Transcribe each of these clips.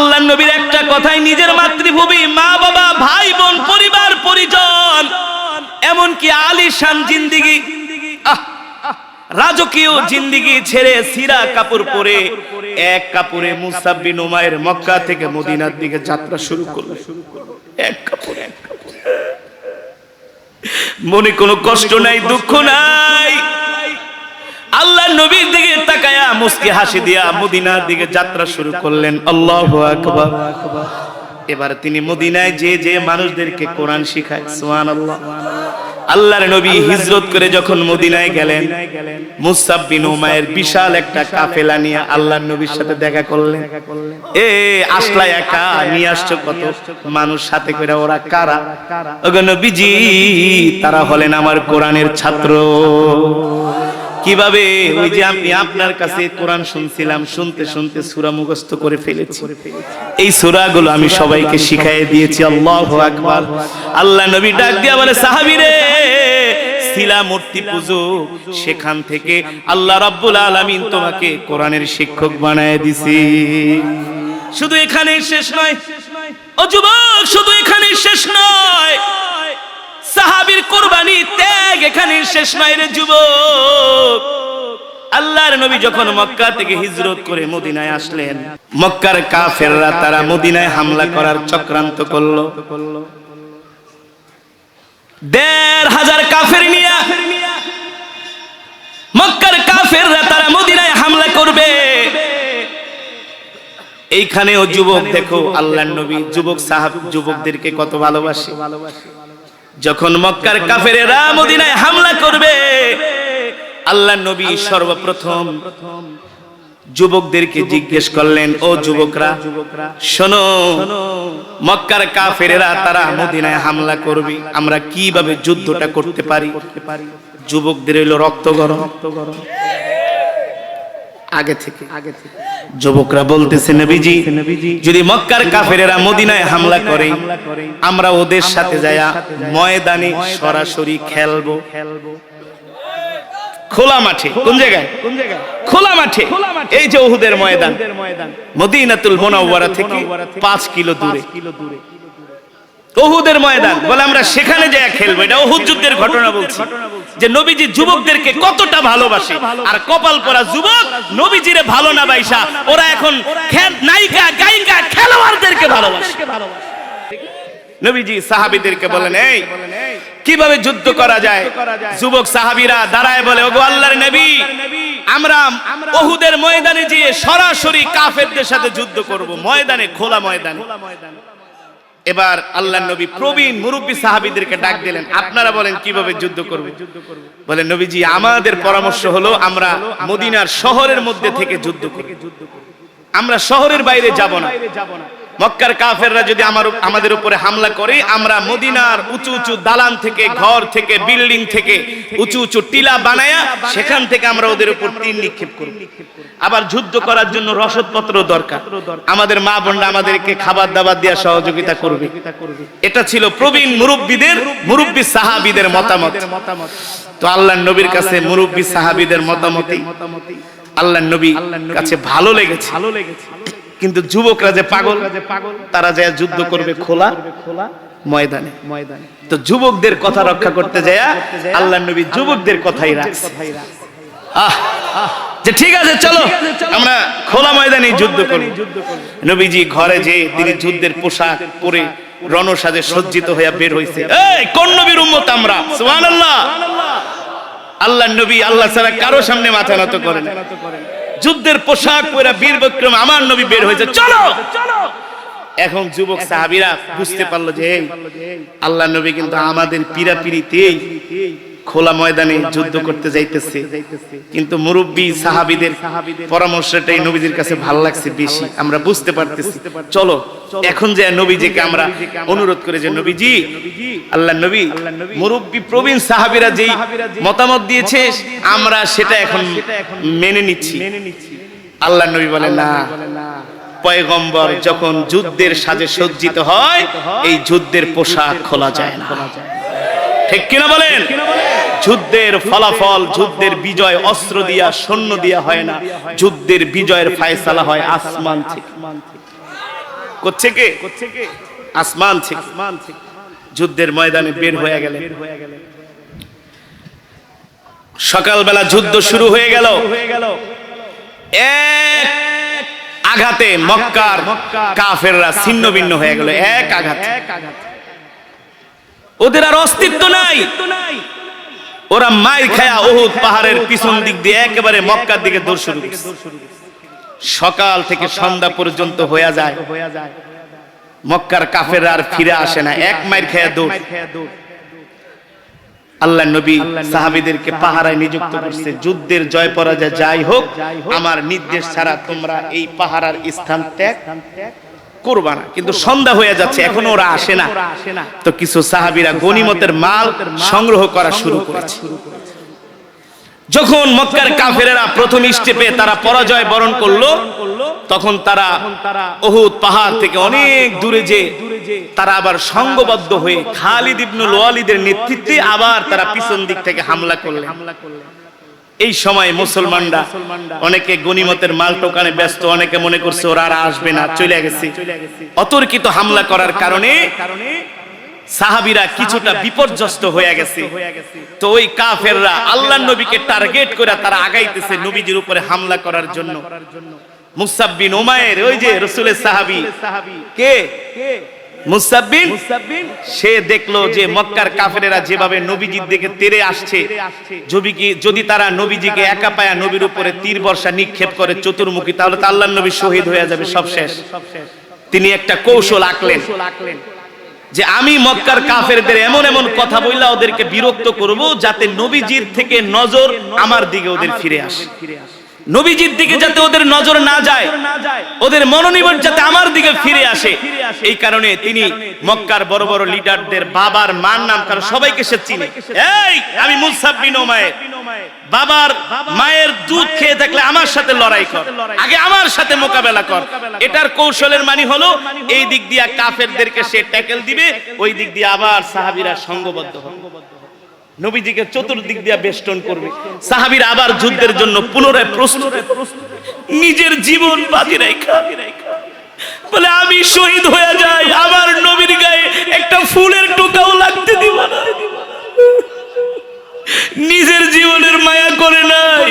আল্লাহর নবীর একটা কথাই নিজের মাতৃভূমি, মা বাবা, ভাই বোন, পরিবার পরিজন, এমনকি আলিশান জিন্দেগি, রাজকীয় জিন্দেগি ছেড়ে সিরা কাপড় পরে এক কাপড়ে মুসআব বিন উমাইর মক্কা থেকে মদিনার দিকে যাত্রা শুরু করলেন। এক কাপড়ে, মনে কোনো কষ্ট নাই, দুঃখ নাই। আল্লাহর নবীর দিকে তাকায়া মুস্কি হাসি দিয়া মদিনার দিকে যাত্রা শুরু করলেন। আল্লাহু আকবার। এবার তিনি মদিনায় যে মানুষদেরকে কোরআন শিখায়, সুবহানাল্লাহ। আল্লাহর নবী হিজরত করে যখন মদিনায় গেলেন, মুসআব বিন উমাইর বিশাল একটা কাফেলা নিয়ে আল্লাহর নবীর সাথে দেখা করলেন। আসলা একা, নিয়ে আসছো কত মানুষ সাথে করে, ওরা কারা? ওগো নবীজি, তারা হলেন আমার কোরআনের ছাত্র। কিভাবে? ওই যে আমি আপনার কাছে কোরআন শুনছিলাম, শুনতে শুনতে সূরা মুখস্থ করে ফেলেছি। এই সূরাগুলো আমি সবাইকে শিখিয়ে দিয়েছি। আল্লাহু আকবার। আল্লাহ নবী ডাক দিয়া বলে, সাহাবীরে, শিলা মূর্তি পূজো, সেখান থেকে আল্লাহ রাব্বুল আলামিন তোমাকে কোরআনের শিক্ষক বানায় দিছি। শুধু এখানেই শেষ নয় ও যুবক, শুধু এখানেই শেষ নয়। সাহাবীর কুরবানি, ত্যাগ এখানেই শেষ নয় রে যুবক। আল্লাহর নবী যখন মক্কা থেকে হিজরত করে মদিনায় আসলেন, মক্কার কাফেররা তারা মদিনায় হামলা করার চক্রান্ত করলো। ১৫০০ কাফের নিয়ে মক্কার কাফেররা তারা মদিনায় হামলা করবে। এইখানেও যুবক দেখো, আল্লাহর নবী যুবকদেরকে কত ভালোবাসে। যখন মক্কার কাফেরেরা মদিনায় হামলা করবে, আল্লাহর নবী সর্বপ্রথম যুবকদেরকে জিজ্ঞেস করলেন, ও যুবকরা শোনো, মক্কার কাফেরেরা তারা মদিনায় হামলা করবে, আমরা কিভাবে যুদ্ধটা করতে পারি? যুবকদের হইল রক্ত গরম আগে থেকে। যুবকরা বলতেছে, নবীজি, যদি মক্কার কাফেরেরা মদিনায় হামলা করে, আমরা ওদের সাথে যায়া ময়দানে সরাসরি খেলবো, খোলা মাঠে। কোন জায়গায়? খোলা মাঠে। এই যে উহুদের ময়দান, মদিনাতুল মুনাওয়ারা থেকে 5 কিলো দূরে উহুদের ময়দান। বলে আমরা সেখানে যায়া খেলবো। এটা উহুদ যুদ্ধের ঘটনা বলছি, যে নবীজি যুবকদেরকে কতটা ভালোবাসে। আর কপাল পরা যুবক নবীজিরে ভালো না বাইসা ওরা এখন নায়িকা, গায়িকা, খেলোয়াড়দেরকে ভালোবাসে। নবীজি সাহাবীদেরকে বলেন, এই কিভাবে যুদ্ধ করা যায়? যুবক সাহাবীরা দাঁড়ায় বলে, ওগো আল্লাহর নবী, আমরা উহুদের ময়দানে গিয়ে সরাসরি কাফেরদের সাথে যুদ্ধ করব, ময়দানে, খোলা ময়দানে। এবার আল্লাহর নবী প্রবীণ মুরব্বী সাহাবীদেরকে ডাক দিলেন, আপনারা বলেন কিভাবে যুদ্ধ করব? বলেন, নবীজি, আমাদের পরামর্শ হলো আমরা মদিনার শহরের মধ্যে থেকে যুদ্ধ করব, আমরা শহরের বাইরে যাব না। মক্কার কাফেররা যদি আমাদের উপরে হামলা করে, আমরা মদিনার উঁচু উঁচু দালান থেকে, ঘর থেকে, বিল্ডিং থেকে উঁচু উঁচু টিলা বানায়া সেখান থেকে আমরা ওদের উপর তীর নিক্ষেপ করব। আবার যুদ্ধ করার জন্য রসদপত্র দরকার, আমাদের মা বোনরা আমাদেরকে খাবার দাবার দিয়ে সহযোগিতা করবে। এটা ছিল প্রবীণ মুরব্বী সাহাবীদের মতামত। তো আল্লাহর নবীর কাছে মুরব্বী সাহাবীদের মতামতই আল্লাহর নবীর কাছে ভালো লেগেছে। কিন্তু যুবকরা যে পাগল, তারা যায় যুদ্ধ করবে খোলা ময়দানে। তো যুবকদের কথা রক্ষা করতে যায় আল্লাহর নবী যুবকদের কথাই রাখছে, যে ঠিক আছে চলো আমরা খোলা ময়দানে যুদ্ধ করব। নবীজি ঘরে যে তিনি যুদ্ধের পোশাক পরে রণসাজে সজ্জিত হয়ে বের হইছে। এই কোন নবীর উম্মত আমরা? সুবহানাল্লাহ। আল্লাহর নবী আল্লাহ ছাড়া কারো সামনে মাথা নত করেন। যুদ্ধের পোশাক পরে বীর বিক্রম আমার নবী বের হয়েছে, চলো। এখন যুবক সাহাবীরা বুঝতে পারলো যে আল্লাহর নবী কিন্তু আমাদের পিরাপিরিতেই খোলা ময়দানে যুদ্ধ করতে যাইতেছে। কিন্তু মুরব্বী সাহাবীদের পরামর্শটাই নবীজির কাছে ভালো লাগছে বেশি, আমরা বুঝতে পারতেছি। চলো এখন যে নবীজিকে আমরা অনুরোধ করে, যে নবীজি, আল্লাহর নবী, মুরব্বী প্রবীণ সাহাবীরা যেই মতামত দিয়েছে আমরা সেটা এখন মেনে নিচ্ছি। আল্লাহর নবী বলেন, না, পয়গম্বর যখন যুদ্ধের সাজে সজ্জিত হয়, এই যুদ্ধের পোশাক খোলা যায় না। ঠিক কিনা বলেন? যুদ্ধের ফলাফল, যুদ্ধের বিজয় অস্ত্র দিয়া, সৈন্য দিয়া হয় না, যুদ্ধের বিজয়ের ফয়সালা হয় আসমান থেকে। করছে কে? আসমান থেকে। যুদ্ধের ময়দানে বের হয়ে গেলেন। সকালবেলা যুদ্ধ শুরু হয়ে গেল। এক আঘাতে মক্কার কাফেররা ছিন্ন ভিন্ন হয়ে গেল। এক আঘাতে ওদের আর অস্তিত্ব নাই। ওরা মাইর খায়া উহুদ পাহাড়ের পিছন দিক দিয়ে একেবারে মক্কার দিকে দৌড় শুরু করছে। সকাল থেকে সন্ধ্যা পর্যন্ত হয়ে যায়, মক্কার কাফেররা আর ফিরে আসে না। এক মাইর খায়া দৌড়। আল্লাহ নবী সাহাবীদেরকে পাহারায় নিযুক্ত করছে, যুদ্ধের জয় পরাজয় যাই হোক, আমার নির্দেশ ছাড়া তোমরা এই পাহারার স্থান ত্যাগ করবা না। কিন্তু সন্ধ্যা হয়ে যাচ্ছে, এখনো ওরা আসে না। তো কিছু সাহাবীরা গনিমতের মাল সংগ্রহ করা শুরু করেছে। যখন মক্কার কাফেরেরা প্রথম স্টেপে তারা পরাজয় বরণ করলো, তখন তারা উহুদ পাহাড় থেকে অনেক দূরে যে তারা আবার সংঘবদ্ধ হয়ে খালিদ ইবনুল ওয়ালিদের নেতৃত্বে আবার তারা পিছন দিক থেকে হামলা করলেন। এই সময় মুসলমানরা অনেকে গনিমতের মাল টোকানে ব্যস্ত, অনেকে মনে করছে ওরা আর আসবে না, চলে গেছে। অতর্কিত হামলা করার কারণে সাহাবীরা কিছুটা বিপর্যস্ত হয়ে গেছে। তো ওই কাফেররা আল্লাহর নবীকে টার্গেট করে তারা আগাইতেছে নবীজির উপরে হামলা করার জন্য। মুসাব বিন উমাইর, ওই যে রাসূলের সাহাবী, কে? মুসাব বিন, সে দেখলো যে মক্কার কাফেরেরা যেভাবে নবীজির দিকে তেড়ে আসছে, যদি তারা নবীজিকে একা পায়া নবীর উপরে তীর বর্ষা নিক্ষেপ করে চতুর্মুখী, তাহলে তো আল্লাহর নবী শহীদ হয়ে যাবে, সব শেষ। তিনি একটা কৌশল আঁকলেন যে আমি মক্কার কাফেরদের এমন এমন কথা বইলা ওদেরকে বিরক্ত করব যাতে নবীজির থেকে নজর আমার দিকে ওদের ফিরে আসে, নবীজির দিকে যাতে ওদের নজর না যায়, ওদের মনোনিবেশ যাতে আমার দিকে ফিরে আসে। এই কারণে তিনি মক্কার বড় বড় লিডারদের বাবার মার নাম, কারণ সবাইকে সে চিনে। এই আমি মুসাব বিন উমাইর, বাবার মায়ের দুধ খেয়ে থাকলে আমার সাথে লড়াই কর, আগে আমার সাথে মোকাবেলা কর। এটার কৌশলের মানে হলো এই দিক দিয়ে কাফেরদেরকে সে ট্যাকেল দিবে, ওই দিক দিয়ে আবার সাহাবীরা সংঘবদ্ধ হবে, নবীজিকে চতুর্দিক দিয়ে বেষ্টন করবে। সাহাবীরা আবার যুদ্ধের জন্য পুনরায় প্রস্তুত, নিজের জীবন বাজি রাখা বলে আমি শহীদ হয়ে যাই, আমার নবীর গায়ে একটা ফুলের টোকাও লাগতে দিব না। নিজের জীবনের মায়া করে নাই,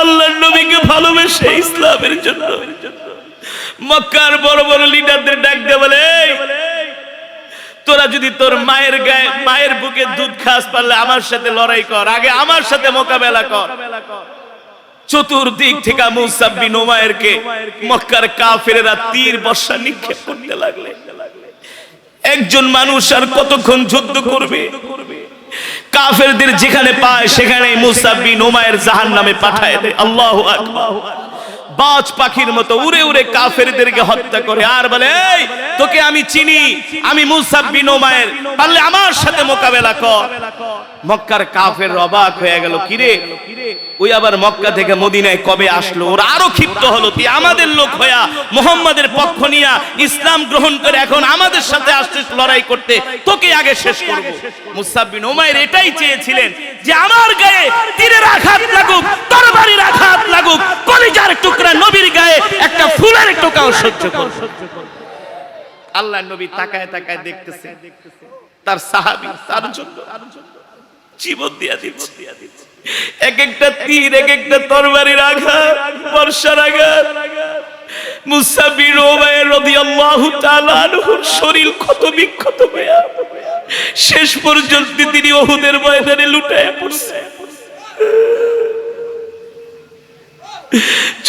আল্লাহর নবীকে ভালোবেসে ইসলামের জন্য মক্কার বড় বড় লিডারদের ডাক দিয়ে বলে, তোরা যদি তোর মায়ের গায়ে মায়ের বুকে দুধ খাস, পারলে আমার সাথে লড়াই কর, আগে আমার সাথে মোকাবেলা কর। চতুর্দিক থেকে মুসাব বিন উমাইরকে মক্কার কাফেরেরা তীর বর্ষা নিক্ষেপ করতে লাগলে। একজন মানুষ আর কতক্ষণ যুদ্ধ করবে? কাফেরদের যেখানে পায় সেখানে মুসাব বিন উমাইর জাহান্নামে পাঠায় দেয়। আল্লাহু আকবার। বাজ পাখির মতো উড়ে উড়ে কাফেরদেরকে হত্যা করে আর বলে, এই তোকে আমি চিনি, আমি মুসাব বিন উমাইর, পারলে আমার সাথে মোকাবেলা কর। মক্কার কাফের অবাক হয়ে গেল, কিরে ওই আবার মক্কা থেকে মদিনায় কবে আসলো? ওরা আরো ক্ষিপ্ত হলো, তুই আমাদের লোক হইয়া মুহাম্মাদের পক্ষ নিয়া ইসলাম গ্রহণ করে এখন আমাদের সাথে আসছিস লড়াই করতে, তোকে আগে শেষ করব। মুসাব বিন উমাইর এটাই চেয়েছিলেন যে আমার গায়ে তীরের আঘাত লাগুক, তরবারির আঘাত লাগুক, কলিজার টুকরা নবীর গায়ে একটা ফুলের টোকাও সহ্য করব। আল্লাহর নবী তাকায় তাকায় দেখতেছে, তার সাহাবী তার জন্য জীবন দিয়া দিচ্ছে। এক একটা তীর, এক একটা তরবারির আঘাত, বর্ষার আঘাত। মুসাব বিন উমাইর রাদিয়াল্লাহু তাআলা আনহুর শরীর ক্ষত বিক্ষত হয়ে শেষ পর্যন্ত তিনি উহুদের ময়দানে লুটায়ে পড়ছে।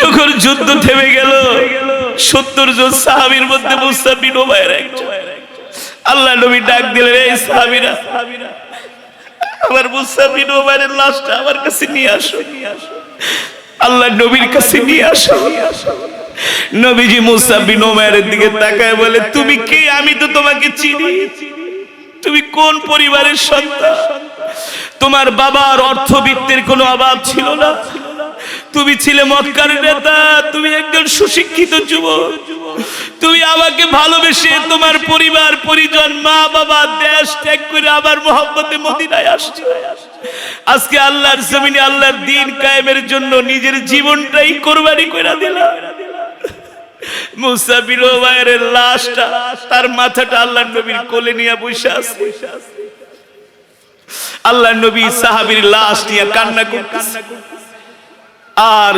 যখন যুদ্ধ থেমে গেল, 70 জন সাহাবীর মধ্যে মুসাব বিন উমাইর একজন। আল্লাহ নবী ডাক দিলেন, এই সাহাবীরা, আমার মুসাব বিন উমাইরের লাশটা আমার কাছে নিয়ে আসো। আল্লাহ নবীর কাছে নিয়ে আসো। নবীজি মুসাব বিন উমাইরের দিকে তাকায় বলে, তুমি কে? আমি তো তোমাকে চিনি। তুমি কোন পরিবারের সন্তান? তোমার বাবার অর্থবিত্তের কোনো অভাব ছিল না, তুমি ছিলে মক্কার নেতা, তুমি একজন সুশিক্ষিত যুবক, তুমি আমাকে ভালোবেসে তোমার পরিবার পরিজন মা বাবা দেশ ত্যাগ করে আবার মুহাম্মদে মদিনায় আসছো। আজকে আল্লাহর জমিনে আল্লাহর দ্বীন কায়েমের জন্য নিজের জীবনটাই কুরবানি করে দিলা। মুসা বিন উমাইরের লাশটা, তার মাথাটা আল্লাহর নবীর কোলে নিয়ে বসে আছে। আল্লাহর নবী সাহাবীর লাশ নিয়ে কান্না করতেছে, আর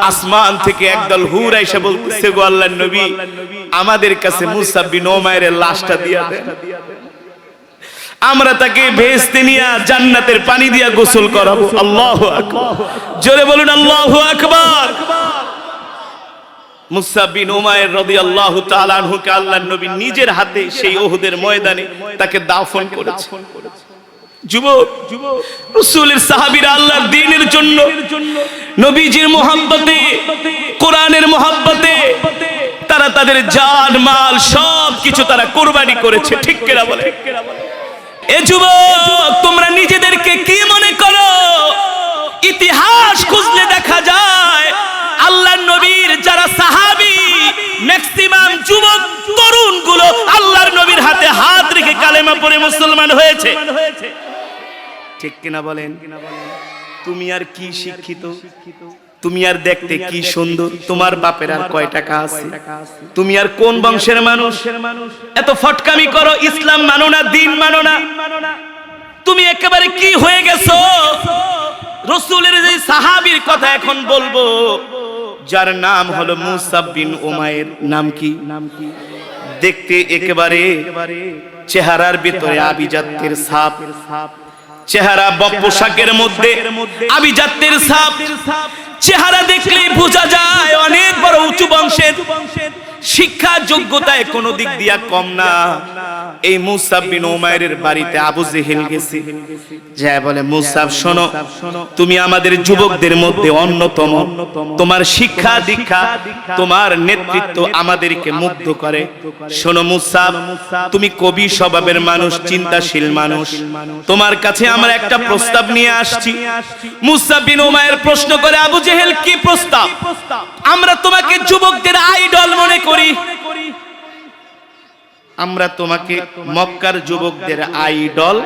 আসমান থেকে একদল হুর এসে বলতেছে, গো আল্লাহর নবী, আমাদের কাছে মুসা বিন উমাইরের লাশটা দিয়া দেন, আমরা তাকে ভেস্তে নিয়ে জান্নাতের পানি দিয়া গোসল করাবো। আল্লাহু আকবার, জোরে বলুন আল্লাহু আকবার। মুসা বিন উমাইর রাদিয়াল্লাহু তাআলা আনহুকে আল্লাহর নবী নিজের হাতে সেই উহুদের ময়দানে তাকে দাফন করেছে। যুবক, রাসূলের সাহাবীরা আল্লাহর দ্বীনের জন্য, নবীজির মুহাব্বতে, কোরআনের মুহাব্বতে তারা তাদের জান মাল সবকিছু তারা কুরবানি করেছে। ঠিক কিনা বলে? এ যুবক, তোমরা নিজেদেরকে কি মনে করো? ইতিহাস খুঁজলে দেখা যায় আল্লাহর নবীর যারা সাহাবী, ম্যাক্সিমাম যুবক তরুণ গুলো আল্লাহর নবীর হাতে হাত রেখে কালেমা পড়ে মুসলমান হয়েছে। ঠিক কিনা বলেন? তুমি আর কি শিক্ষিত, তুমি আর দেখতে কি সুন্দর, তোমার বাপের আর কয় টাকা আছে, তুমি আর কোন বংশের মানুষ, এত ফটকামি করো, ইসলাম মানো না, দ্বীন মানো না, তুমি একেবারে কি হয়ে গেছো? রাসূলের যে সাহাবীর কথা এখন বলবো, যার নাম হলো মুসা বিন উমাইর। নাম কি? দেখতে একেবারে চেহারার ভিতরে আভিজাত্যের ছাপ, চেহারা পোশাকের মধ্যে আভিজাত্যের ছাপ, চেহারা দেখলেই বোঝা যায় অনেক বড় উঁচু বংশের, শিক্ষা যোগ্যতায় কোনো দিক দিয়া কম না। এই মুসা বিন উমাইরের বাড়িতে আবু জেহেল গেছে, যা বলে, মুসা শোনো, তুমি আমাদের যুবকদের মধ্যে অন্যতম, তোমার শিক্ষা দীক্ষা, তোমার নেতৃত্ব আমাদেরকে মুগ্ধ করে। শোনো মুসা, তুমি কবি স্বভাবের মানুষ, চিন্তাশীল মানুষ, তোমার কাছে আমরা একটা প্রস্তাব নিয়ে আসছি। মুসা বিন উমাইর প্রশ্ন করে, আবু জেহেল কি প্রস্তাব? আমরা তোমাকে যুবকদের আইডল মনে করি, আমরা তোমাকে মক্কার যুবকদের আইডল,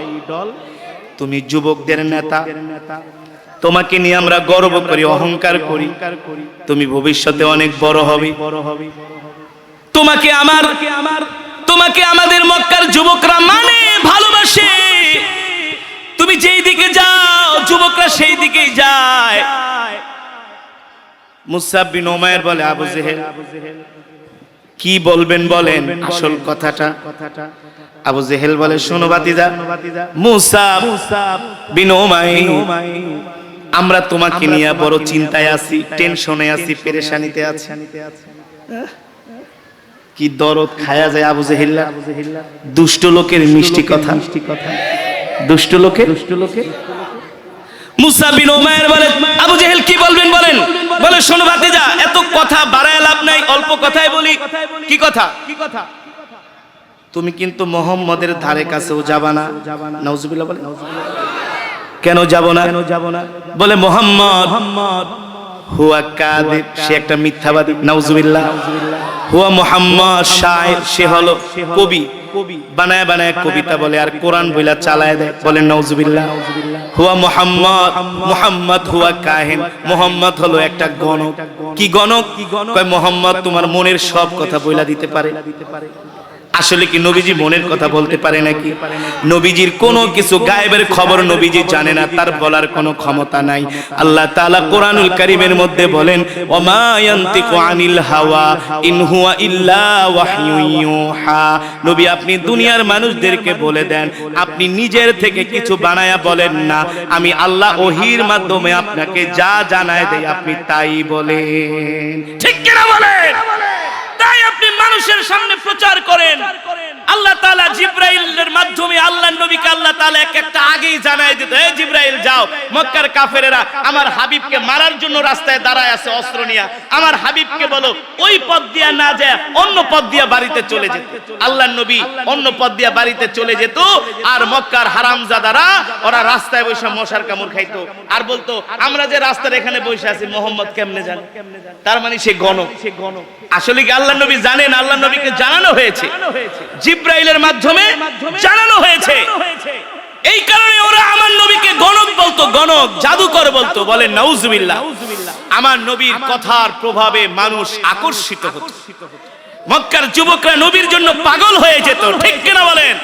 তুমি যুবকদের নেতা, তোমাকে নিয়ে আমরা গর্ব করি, অহংকার করি, তুমি ভবিষ্যতে অনেক বড় হবে, তোমাকে আমাদের মক্কার যুবকরা মানে, ভালোবাসে, তুমি যেই দিকে যাও যুবকরা সেই দিকেই যায়। মুসা বিন উমাইর বলে, আবু জেহেল কি বলবেন বলেন আসল কথাটা। আবু জেহেল বলে, শোনো ভাতিজা, মুসা বিন উমাইর, আমরা তোমাকে নিয়ে বড় চিন্তায় আছি, টেনশনে আছি, পেরেশানিতে আছি। কি দরদ খায়া যায় আবু জেহেল, দুষ্ট লোকের মিষ্টি কথা, দুষ্ট লোকের। মুসা বিন উমাইর বলে, আবু জেহেল কি বলবেন বলেন। বলে, শোনো ভাতিজা, এত কথা বাড়ায় লাভ নাই, অল্প কথাই বলি। কি কথা? তুমি কিন্তু মুহাম্মদের ধারে কাছেও যাবা না। নাউজুবিল্লাহ বলে, কেন যাব না? বলে, মুহাম্মদ হুয়া কাযিব, সে একটা মিথ্যাবাদী। নাউজুবিল্লাহ। হুয়া মুহাম্মদ শায়ের, সে হলো কবি, বানায় বানায় কবিতা বলে আর কোরআন বইলা চালায় দেয়। বলেন নাউজুবিল্লাহ। হুয়া মুহাম্মদ হুয়া কাহিন, মুহাম্মদ হলো একটা গণক। কি গণক? কয় মুহাম্মদ তোমার মনের সব কথা বইলা দিতে পারে। আসলে কি নবীজি মনের কথা বলতে পারে নাকি? নবীজির কোনো কিছু গায়েবের খবর নবীজি জানে না, তার বলার কোনো ক্ষমতা নাই। আল্লাহ তাআলা কোরআনুল কারীমের মধ্যে বলেন, ওমা ইয়ান্তিকু আনিল হাওয়া ইন হুয়া ইল্লা ওয়াহয়ুন ইউহা। নবী, আপনি দুনিয়ার মানুষদেরকে বলে দেন, আপনি নিজের থেকে কিছু বানায়া বলেন না, আমি আল্লাহ ওহীর মাধ্যমে আপনাকে যা জানায় দেই আপনি তাই বলেন। ঠিক কিনা বলেন? তাই আপনি মানুষের সামনে প্রচার করেন। আল্লাহ তাআলা জিবরাইলের মাধ্যমে আল্লাহর নবীকে আল্লাহ তাআলা একটা আগেই জানায় দিত, এই জিবরাইল যাও, মক্কার কাফেরেরা আমার হাবিবকে মারার জন্য রাস্তায় দাঁড়ায় আছে অস্ত্র নিয়ে, আমার হাবিবকে বলো ওই পথ দিয়া না যায় অন্য পথ দিয়া বাড়িতে চলে যেত। আল্লাহর নবী অন্য পথ দিয়া বাড়িতে চলে যেত, আর মক্কার হারামজাদারা ওরা রাস্তায় বসে মশার কামড় খাইতো আর বলতো, আমরা যে রাস্তার এখানে বসে আছি মুহাম্মদ কেমনে জানে? তার মানে সে গণক। আসলে কি আল্লাহর নবী জানেন? আল্লাহর নবীকে জানানো হয়েছে, জিবরাইলের মাধ্যমে জানানো হয়েছে। এই কারণে ওরা আমার নবীকে গণক বলতো, গণক, জাদুকর বলতো। বলেন নাউজুবিল্লাহ। আমার নবীর কথার প্রভাবে মানুষ আকর্ষিত হতো। মক্কার যুবকরা নবীর জন্য পাগল হয়ে যেত, ঠিক কিনা বলেন?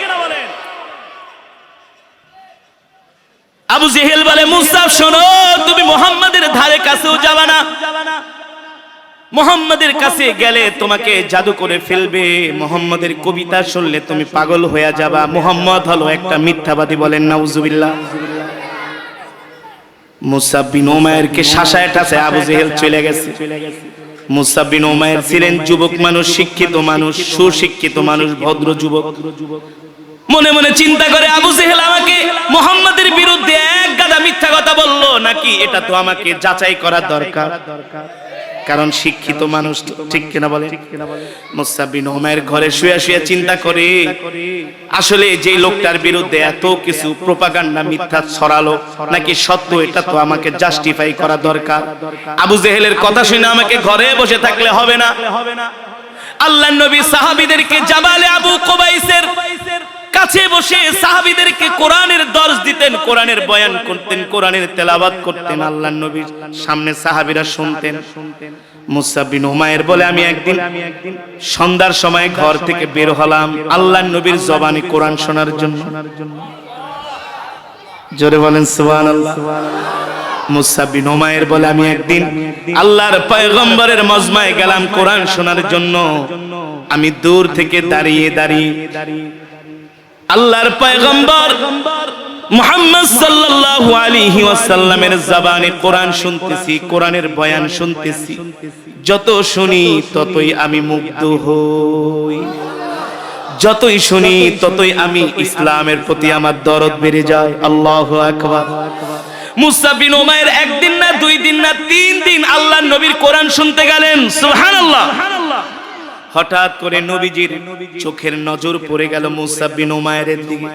আবু জেহেল বলে, মুসা শোনো, তুমি মুহাম্মাদের ধারে কাছেও যাবে না। মুহাম্মাদের কাছে গেলে তোমাকে জাদু করে ফেলবে। মুহাম্মাদের কবিতা শুনলে তুমি পাগল হয়ে যাবা। মুহাম্মদ হলো একটা মিথ্যাবাদী। বলেন নাউজুবিল্লাহ। মুসা বিন উমাইরকে শাসায় টাসায় আবু জেহেল চলে গেছে। মুসা বিন উমাইর ছিলেন যুবক মানুষ, শিক্ষিত মানুষ, সুশিক্ষিত মানুষ, ভদ্র যুবক। মনে মনে চিন্তা করে, আবু জেহেল আমাকে মুহাম্মাদের বিরুদ্ধে এক গাদা মিথ্যা কথা বললো নাকি, এটা তো আমাকে যাচাই করা দরকার, কারণ শিক্ষিত মানুষ, ঠিক কিনা বলে? মুসা বিন উমাইর ঘরে শুয়ে শুয়ে চিন্তা করে, আসলে যে লোকটার বিরুদ্ধে এত কিছু প্রোপাগান্ডা মিথ্যা ছড়ালো নাকি সত্য, এটা তো আমাকে জাস্টিফাই করা দরকার। আবু জেহেলের কথা শুনে আমাকে ঘরে বসে থাকলে হবে না। আল্লাহর নবী সাহাবীদেরকে জাবালে আবু কুবাইসের কাছে বসে সাহাবীদেরকে কোরআনের দর্শ দিতেন, কোরআনের বয়ান করতেন, কোরআনের তেলাওয়াত করতেন। আল্লাহর নবীর সামনে সাহাবীরা শুনতেন। মুসা বিন উমাইর বলে, আমি একদিন সন্ধ্যার সময় ঘর থেকে বের হলাম আল্লাহর নবীর জবানে কোরআন শোনার জন্য। জোরে বলেন সুবহানাল্লাহ। মুসা বিন উমাইর বলে, আমি একদিন আল্লাহর পয়গম্বরের মজমায় গেলাম কোরআন শোনার জন্য। আমি দূর থেকে দাঁড়িয়ে দাঁড়িয়ে আল্লাহর পয়গম্বর মুহাম্মদ সাল্লাল্লাহু আলাইহি ওয়াসাল্লামের জবানে কোরআন শুনতেছি, কোরআনের বয়ান শুনতেছি। যত শুনি ততই আমি মুগ্ধ হই, যতই শুনি ততই আমি ইসলামের প্রতি আমার দরদ বেড়ে যায়। আল্লাহু আকবার। মুসা বিন উমাইর একদিন না, দুই দিন না, 3 দিন আল্লাহর নবীর কোরআন শুনতে গেলেন। সুবহানাল্লাহ। হঠাৎ করে নবীজির চোখের নজর পড়ে গেল মুসা বিন উমাইরের দিকে।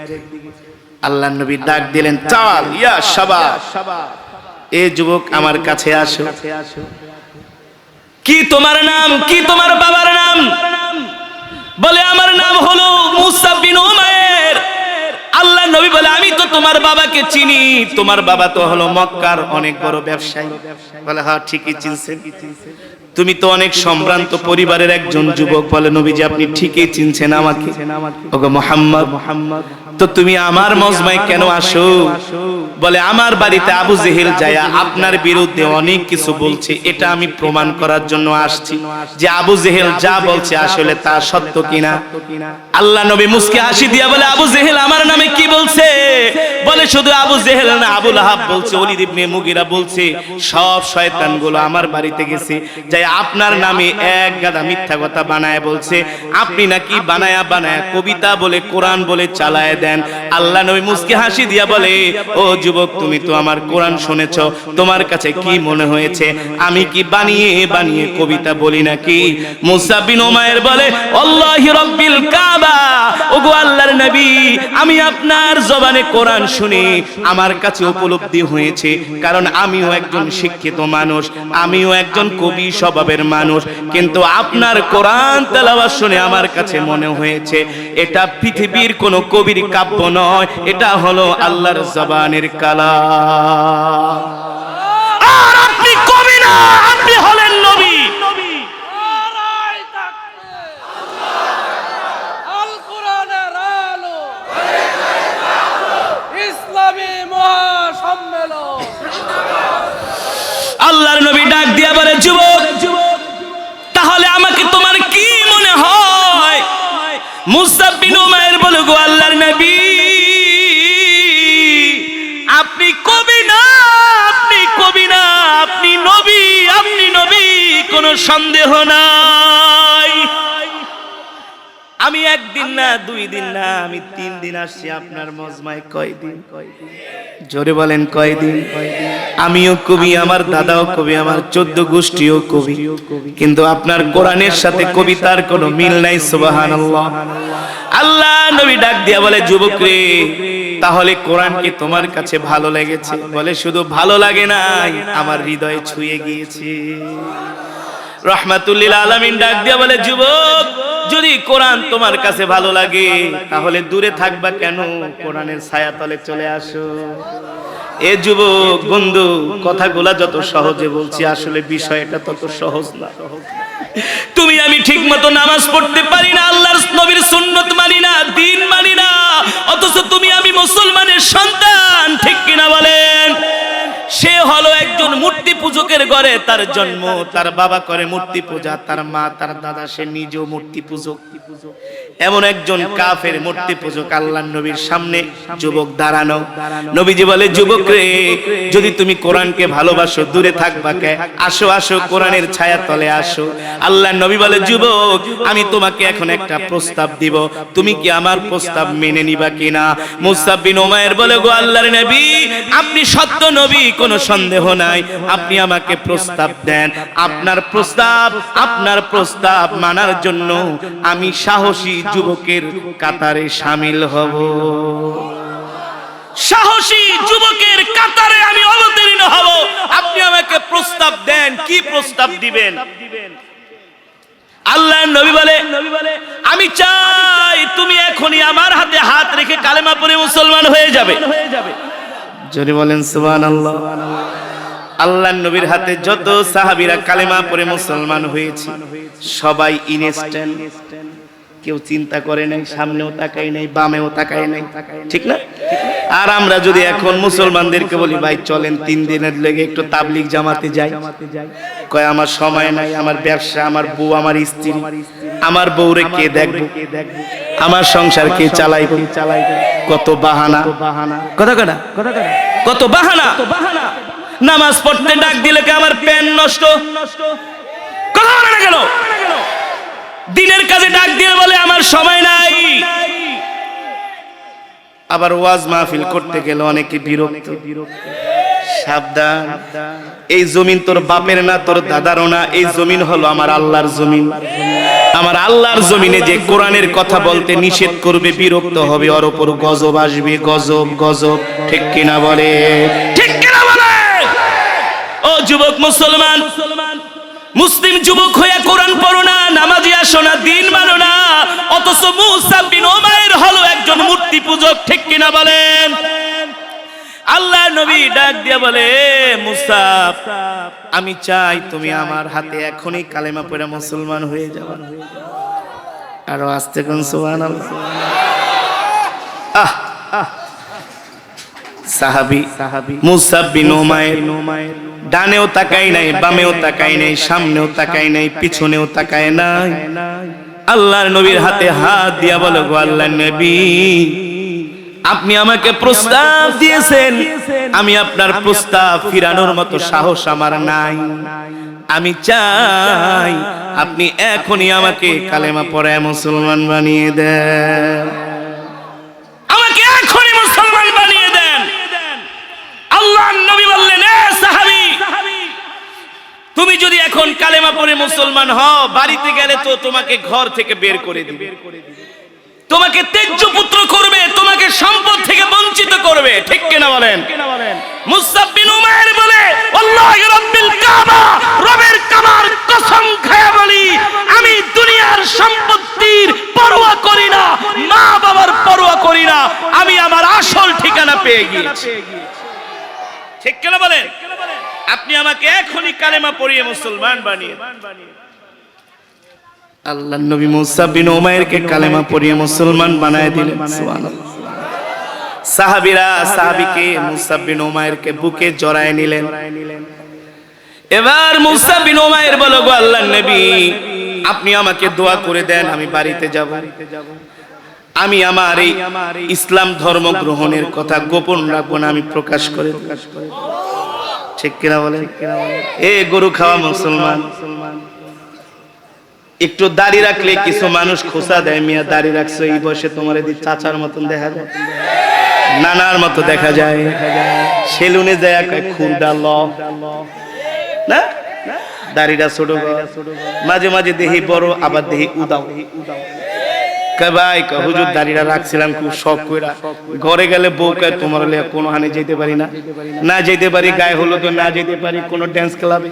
আল্লাহর নবী ডাক দিলেন, চল ইয়া শাবাব, এ যুবক আমার কাছে আসো। কি তোমার নাম? কি তোমার বাবার নাম? বলে, আমার নাম হলো মুসা বিন উমাইর। আল্লাহর নবী বলে, আমি তো তোমার বাবাকে চিনি, তোমার বাবা তো হলো মক্কার অনেক বড় ব্যবসায়ী। বলে, হ্যাঁ ঠিকই চিনছেন, তুমি তো অনেক সম্ভ্রান্ত পরিবারের একজন যুবক। বলে, নবীজি আপনি ঠিকই চিনছেন আমাকে। ওগো মুহাম্মদ, তো তুমি আমার মজমায় কেন আসো? বলে, আমার বাড়িতে আবু জেহেল যায়া আপনার বিরুদ্ধে অনেক কিছু বলছে, এটা আমি প্রমাণ করার জন্য আসছি যে আবু জেহেল যা বলছে আসলে তা সত্য কিনা। আল্লাহ নবী মুস্কি হাসি দিয়া বলে, আবু জেহেল আমার নামে কি বলছে? বলে, শুধু আবু জেহেল না, আবু লাহাব বলছে, ওলীদ ইবনে মুগীরা বলছে, সব শয়তানগুলো আমার বাড়িতে গেছে, যাই আপনার নামে এক গাদা মিথ্যা কথা বানায় বলছে। আপনি নাকি বানায়া বানায়া কবিতা বলে, কোরআন বলে চালায় দেন। আল্লাহ নবী মুস্কি হাসি দিয়া বলে, ও যুবক, তুমি তো আমার কোরআন শুনেছো, তোমার কাছে কি মনে হয়েছে আমি কি বানিয়ে বানিয়ে কবিতা বলি নাকি? মুসা বিন উমাইর বলে, আল্লাহি রাব্বিল কাবা, ওগো আল্লাহর নবী, আমি আপনার জবানে কোরআন শুনি আমার কাছে উপলব্ধি হয়েছে, কারণ আমিও একজন শিক্ষিত মানুষ, আমিও একজন কবি স্বভাবের মানুষ, কিন্তু আপনার কোরআন তেলাওয়াত শুনে আমার কাছে মনে হয়েছে এটা পৃথিবীর কোন কবির কাব্য নয়, এটা হলো আল্লাহর জবানের কালাম। আর আপনি কবি না, আপনি হলেন নবী। আল কোরআনের আলো, ইসলামী মহাসম্মেলন। আল্লাহর নবী ডাক দিয়া বলে, যুবক, তাহলে আমাকে তোমার কি মনে হয়? মুসা বিন উমাইর বলে, গো আল্লাহর নবী, আপনি কবি না, আপনি কবি না, আপনি নবী, আপনি নবী, কোনো সন্দেহ নাই। আমি একদিন না, 2 দিন না, আমি 3 দিন আসছি আপনার মজমায়। কয়দিন? জোরে বলেন কয়দিন? আমিও কবি, আমার দাদাও কবি, আমার 14 গোষ্ঠীও কবি, কিন্তু আপনার কোরআনের সাথে কবিতার কোনো মিল নাই। সুবহানাল্লাহ। আল্লাহ নবী ডাক দিয়া বলে, যুবক রে, তাহলে কোরআন কি তোমার কাছে ভালো লেগেছে? বলে, শুধু ভালো লাগে নাই, আমার হৃদয়ে ছুঁয়ে গিয়েছে। রাহমাতুল লিল আলামিন ডাক দিয়া বলে, যুবক, যদি কোরআন তোমার কাছে ভালো লাগে তাহলে দূরে থাকবা কেন? কোরআনের ছায়া তলে চলে আসো। এ যুবক বন্ধু, কথাগুলা যত সহজে বলছি, আসলে বিষয়টা তত সহজ না। তুমি আমি ঠিক মতো নামাজ পড়তে পারি না, আল্লাহর নবীর সুন্নত মানি না, দিন মানি না, অথচ তুমি আমি মুসলমানের সন্তান, ঠিক কিনা বলেন? সে হলো একজন মূর্তি পূজকের ঘরে তার জন্ম, তার বাবা করে মূর্তি পূজা, তার মা তার দাদা সে নিজেও মূর্তি পূজক। এমন একজন কাফের মূর্তি পূজক আল্লাহর নবীর সামনে যুবক দাঁড়ানো। নবীজি বলে, যুবক রে, যদি তুমি কোরআনকে ভালোবাসো দূরে থাকবা কে? আসো আসো, কোরআনের ছায়া তলে আসো। আল্লাহর নবী বলে, যুবক আমি তোমাকে এখন একটা প্রস্তাব দিব, তুমি কি আমার প্রস্তাব মেনে নিবা কিনা? মুসআব বিন উমাইর বলে, গো আল্লাহর নবী, আপনি সত্য নবী, কোনো সন্দেহ নাই, আপনি আমাকে প্রস্তাব দেন। আপনার প্রস্তাব মানার জন্য আমি সাহসী যুবকের কাতারে শামিল হব। সাহসী যুবকের কাতারে আমি অবতীর্ণ হব। আপনি আমাকে প্রস্তাব দেন, কি প্রস্তাব দিবেন? আল্লাহর নবী বলে, আমি চাই তুমি এখনই আমার হাতে হাত রেখে কালেমা পড়ে মুসলমান হয়ে যাবে। যদি বলেন সুবহানাল্লাহ। আল্লাহর নবীর হাতে যত সাহাবীরা কালেমা পড়ে মুসলমান হয়েছে সবাই ইনস্ট্যান্ট, কেউ চিন্তা করে নাই, সামনেও তাকায় নাই, বামেও তাকায় নাই, ঠিক না? আর আমরা যদি এখন মুসলমানদেরকে বলি, ভাই চলেন 3 দিনের লেগে একটু তাবলিগ জামাতে যাই, কয় আমার সময় নাই, আমার ব্যবসা, আমার বউ, আমার স্ত্রী, আমার বউরে কে দেখবে, আমার সংসার কে চালাইবে, কত বাহানা, কথা কথা কত বাহানা। নামাজ পড়তে ডাক দিলে কে আমার প্যান নষ্ট, কথা বলে না কেন? দিনের কাজে ডাক দিয়ে বলে আমার সময় নাই। আবার ওয়াজ মাহফিল করতে গেলে অনেকে বিরক্ত। সাবধান, এই জমিন তোর বাপের না, তোর দাদারও না, এই জমিন হলো আমার আল্লাহর জমিন। আমার আল্লাহর জমিনে যে কোরআনের কথা বলতে নিষেধ করবে, বিরক্ত হবে, ওর উপর গজব আসবে, গজব গজব, ঠিক কিনা বলে? ঠিক কিনা বলে? ও যুবক মুসলমান, মুসলিম যুবক হয়ে কোরআন পড়ো না, নামাজি আসো না, দিন মানো না, অথচ মুসআব বিন উমাইর হলো একজন মূর্তি পূজক, ঠিক কিনা বলেন? আল্লাহর নবী ডাক দিয়ে বলে, মুসআব, আমি চাই তুমি আমার হাতে এখনই কালেমা পড়ে মুসলমান হয়ে যাও। আর আস্তে কোন সুবহানাল্লাহ। সাহাবী মুসআব বিন উমাইর ডানেও তাকাই নাই, বামেও তাকাই নাই, সামনেও তাকাই নাই, পিছনেও তাকায় নাই। আল্লাহর নবীর হাতে হাত দিয়া বলে, গো আল্লাহর নবী, আপনি আমাকে প্রস্তাব দিয়েছেন, আমি আপনার প্রস্তাব ফিরানোর মতো সাহস আমার নাই। আমি চাই আপনি এখনই আমাকে কালেমা পড়ে মুসলমান বানিয়ে দেন, আমাকে এখনই মুসলমান বানিয়ে দেন। আল্লাহর নবী বললেন, এ সাহাবী, তুমি যদি এখন কালেমা পড়ে মুসলমান হও, বাড়িতে গেলে তো তোমাকে ঘর থেকে বের করে দিবে, তোমাকে ত্যায্য পুত্র করবে, তোমাকে সম্পদ থেকে বঞ্চিত করবে, ঠিক কিনা বলেন? মুসআব বিন উমাইর বলে, আল্লাহি রাব্বিল কাবা, রবের কাবার কসম খায়া বলি, আমি দুনিয়ার সম্পত্তির পরোয়া করি না, মা বাবার পরোয়া করি না, আমি আমার আসল ঠিকানা পেয়ে গিয়েছি, ঠিক কিনা বলেন? আপনি আমাকে এখনই কালেমা পড়িয়ে মুসলমান বানিয়ে। আল্লাহর নবী মুসআব বিন উমাইরকে কালেমা পড়িয়ে মুসলমান বানায় দিলেন। সুবহানাল্লাহ। সাহাবীরা সাহাবীকে মুসআব বিন উমাইরকে বুকে জড়ায় নিলেন। এবার মুসআব বিন উমাইর বলে, গো আল্লাহর নবী, আপনি আমাকে দোয়া করে দেন, আমি বাড়িতে যাব, আমি আমার এই ইসলাম ধর্ম গ্রহণের কথা গোপন রাখবো না, আমি প্রকাশ করে দেব, ঠিক কিনা বলেন? এ গরু খাওয়া মুসলমান, একটু দাড়ি রাখলে কিছু মানুষ খোঁচা দেয়, মিয়া দাড়ি রাখছো এই বয়সে, তোমার এই চাচার মতন দেখা যায়, নানার মতো দেখা যায়, সেলুনে যায় খুরডা ল না, দাড়িটা ছোট, মাঝে মাঝে দেহি বড়, আবার দেহি উদাও, ভাই হুজুর দাড়িটা রাখছিলাম খুব শখ কইরা, ঘরে গেলে বউ কয় তোমার হলে কোনো হানে যেতে পারি না, না যেতে পারি গায়ে হলো তো, না যেতে পারি কোনো ড্যান্স ক্লাবে,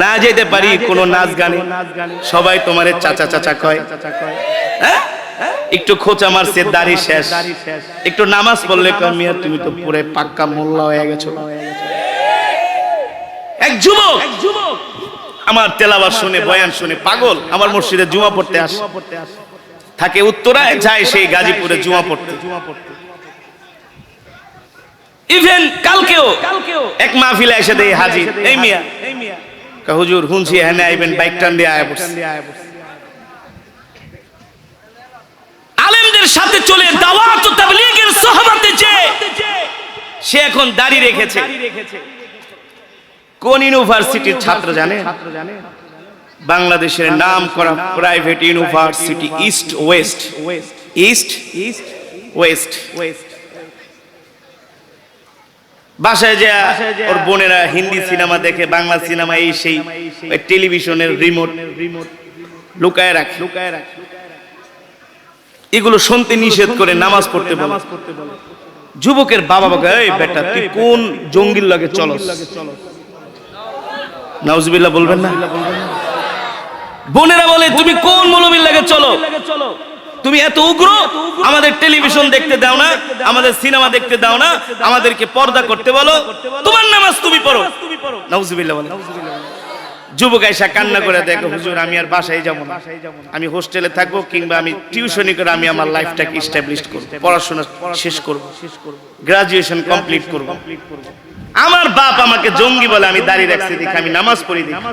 না যেতে পারি কোনো নাচ গানে, সবাই তোমারে চাচা চাচা কয়। হ্যাঁ, একটু খোঁচা মারছে দাড়ি শেষ, একটু নামাজ পড়লে কয় মিয়া তুমি তো পুরো পাক্কা মোল্লা হয়ে গেছো। এক যুবক আমার তেলাওয়াত শুনে বয়ান শুনে পাগল, আমার মসজিদে জুমা পড়তে আসে, থাকে উত্তরায়, যায় সেই গাজীপুরে জুমা পড়তে। ইভেন কালকেও এক মাহফিলে এসে দেই হাজির, এই মিয়া হুজুর হুনছি হ্যাঁ আইবেন, বাইক টান দিয়ে আয়া পড়ছে। আলেমদের সাথে চলে দাওয়াত ও তাবলীগের সোহবতে যে সে এখন দাড়ি রেখেছে। কোন ইউনিভার্সিটির ছাত্র জানে? বাংলাদেশের নাম করা প্রাইভেট ইউনিভার্সিটি ইস্ট ওয়েস্ট। বাসায় যে ওর বোনেরা হিন্দি সিনেমা দেখে, বাংলা সিনেমা এই সেই টেলিভিশনের রিমোট লুকায় রাখে, এগুলো শুনতে নিষেধ করে নামাজ পড়তে বলে। যুবকের বাবা বলে এই বেটা তুই কোন জঙ্গির লাগে চলস, নাউজুবিল্লাহ বলবেন না। বোনেরা বলে তুমি কোন মৌলবীর লাগে চলো, তুমি এত উগ্র, আমাদের টেলিভিশন দেখতে দাও না, আমাদের সিনেমা দেখতে দাও না, আমাদেরকে পর্দা করতে বলো, তোমার নামাজ তুমি পড়ো। নাউজুবিল্লাহ বলে। যুবক আয়েশা কান্না করে দেখো হুজুর আমি আর বাসায় যাব না, আমি হোস্টেলে থাকবো কিংবা আমি টিউশনি করে আমি আমার লাইফটাকে এস্টাবলিশ করব, পড়াশোনা শেষ করব, গ্রাজুয়েশন কমপ্লিট করব। আমার বাপ আমাকে জঙ্গি বলে, আমি দাড়ি রাখছি দেখে আমি নামাজ পড়ি দেখি।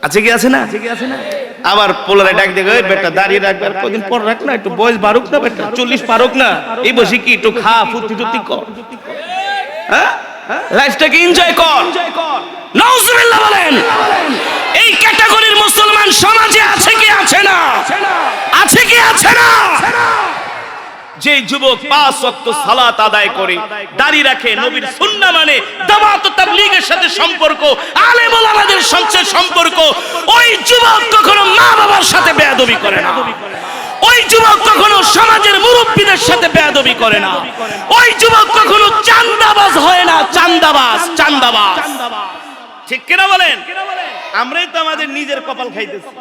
আছে কি আছে না? আবার পোলারে ডাক দেখো এই বেটা দাড়ি রাখবে, আর কদিন পর রাখ না, একটু বয়স বাড়ুক না বেটা, 40 পারুক না, এই বসে কি একটু খা ফুর্তি টুর্তি কর, হ্যাঁ লাইফটাকে এনজয় কর। নাউজুবিল্লাহ বলেন। এই ক্যাটাগরির মুসলমান সমাজে আছে কি আছে না? আছে কি আছে না? যে যুবক 5 ওয়াক্ত সালাত আদায় করে, দাড়ি রাখে, নবীর সুন্নাহ মানে, দাওয়াত ও তাবলীগের সাথে সম্পর্ক, আলেম ওলামাদের সাথে সম্পর্ক, ওই যুবক কখনো মা বাবার সাথে বেয়াদবি করে না, ওই যুবক কখনো সমাজের মুরব্বীদের সাথে বেয়াদবি করে না, ওই যুবক কখনো চান্দাবাজ হয় না, চান্দাবাজ। ঠিক কিনা বলেন? আমরাই তো আমাদের নিজের কপাল খাইতেছি।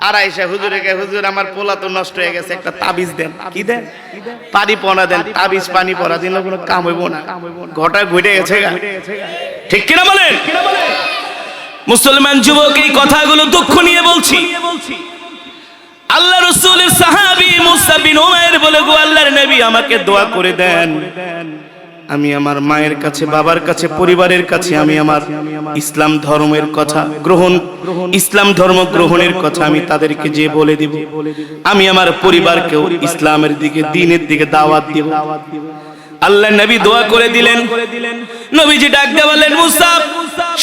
আর আয়েশা হুজুরে কে হুজুর আমার পোলা তো নষ্ট হয়ে গেছে, একটা তাবিজ দেন। কি দেন? পানি পনা দেন। তাবিজ পানি পরা দিন কোনো কাম হইব না, ঘটা ঘটে গেছে। ঠিক কিনা বলেন? মুসলমান যুবক এই কথাগুলো দুঃখ নিয়ে বলছি। আল্লাহ রাসূলের সাহাবী মুসা বিন উমাইর বলে গো আল্লাহর নবী আমাকে দোয়া করে দেন, আমি আমার মায়ের কাছে, বাবার কাছে, পরিবারের কাছে আমি আমার ইসলাম ধর্মের কথা ইসলাম ধর্ম গ্রহণের কথা আমি তাদেরকে যে বলে দিব, আমি আমার পরিবারকেও ইসলামের দিকে, দ্বীনের দিকে দাওয়াত দিব। আল্লাহর নবী দোয়া করে দিলেন। নবীজি ডাক দিয়ে বললেন মুসা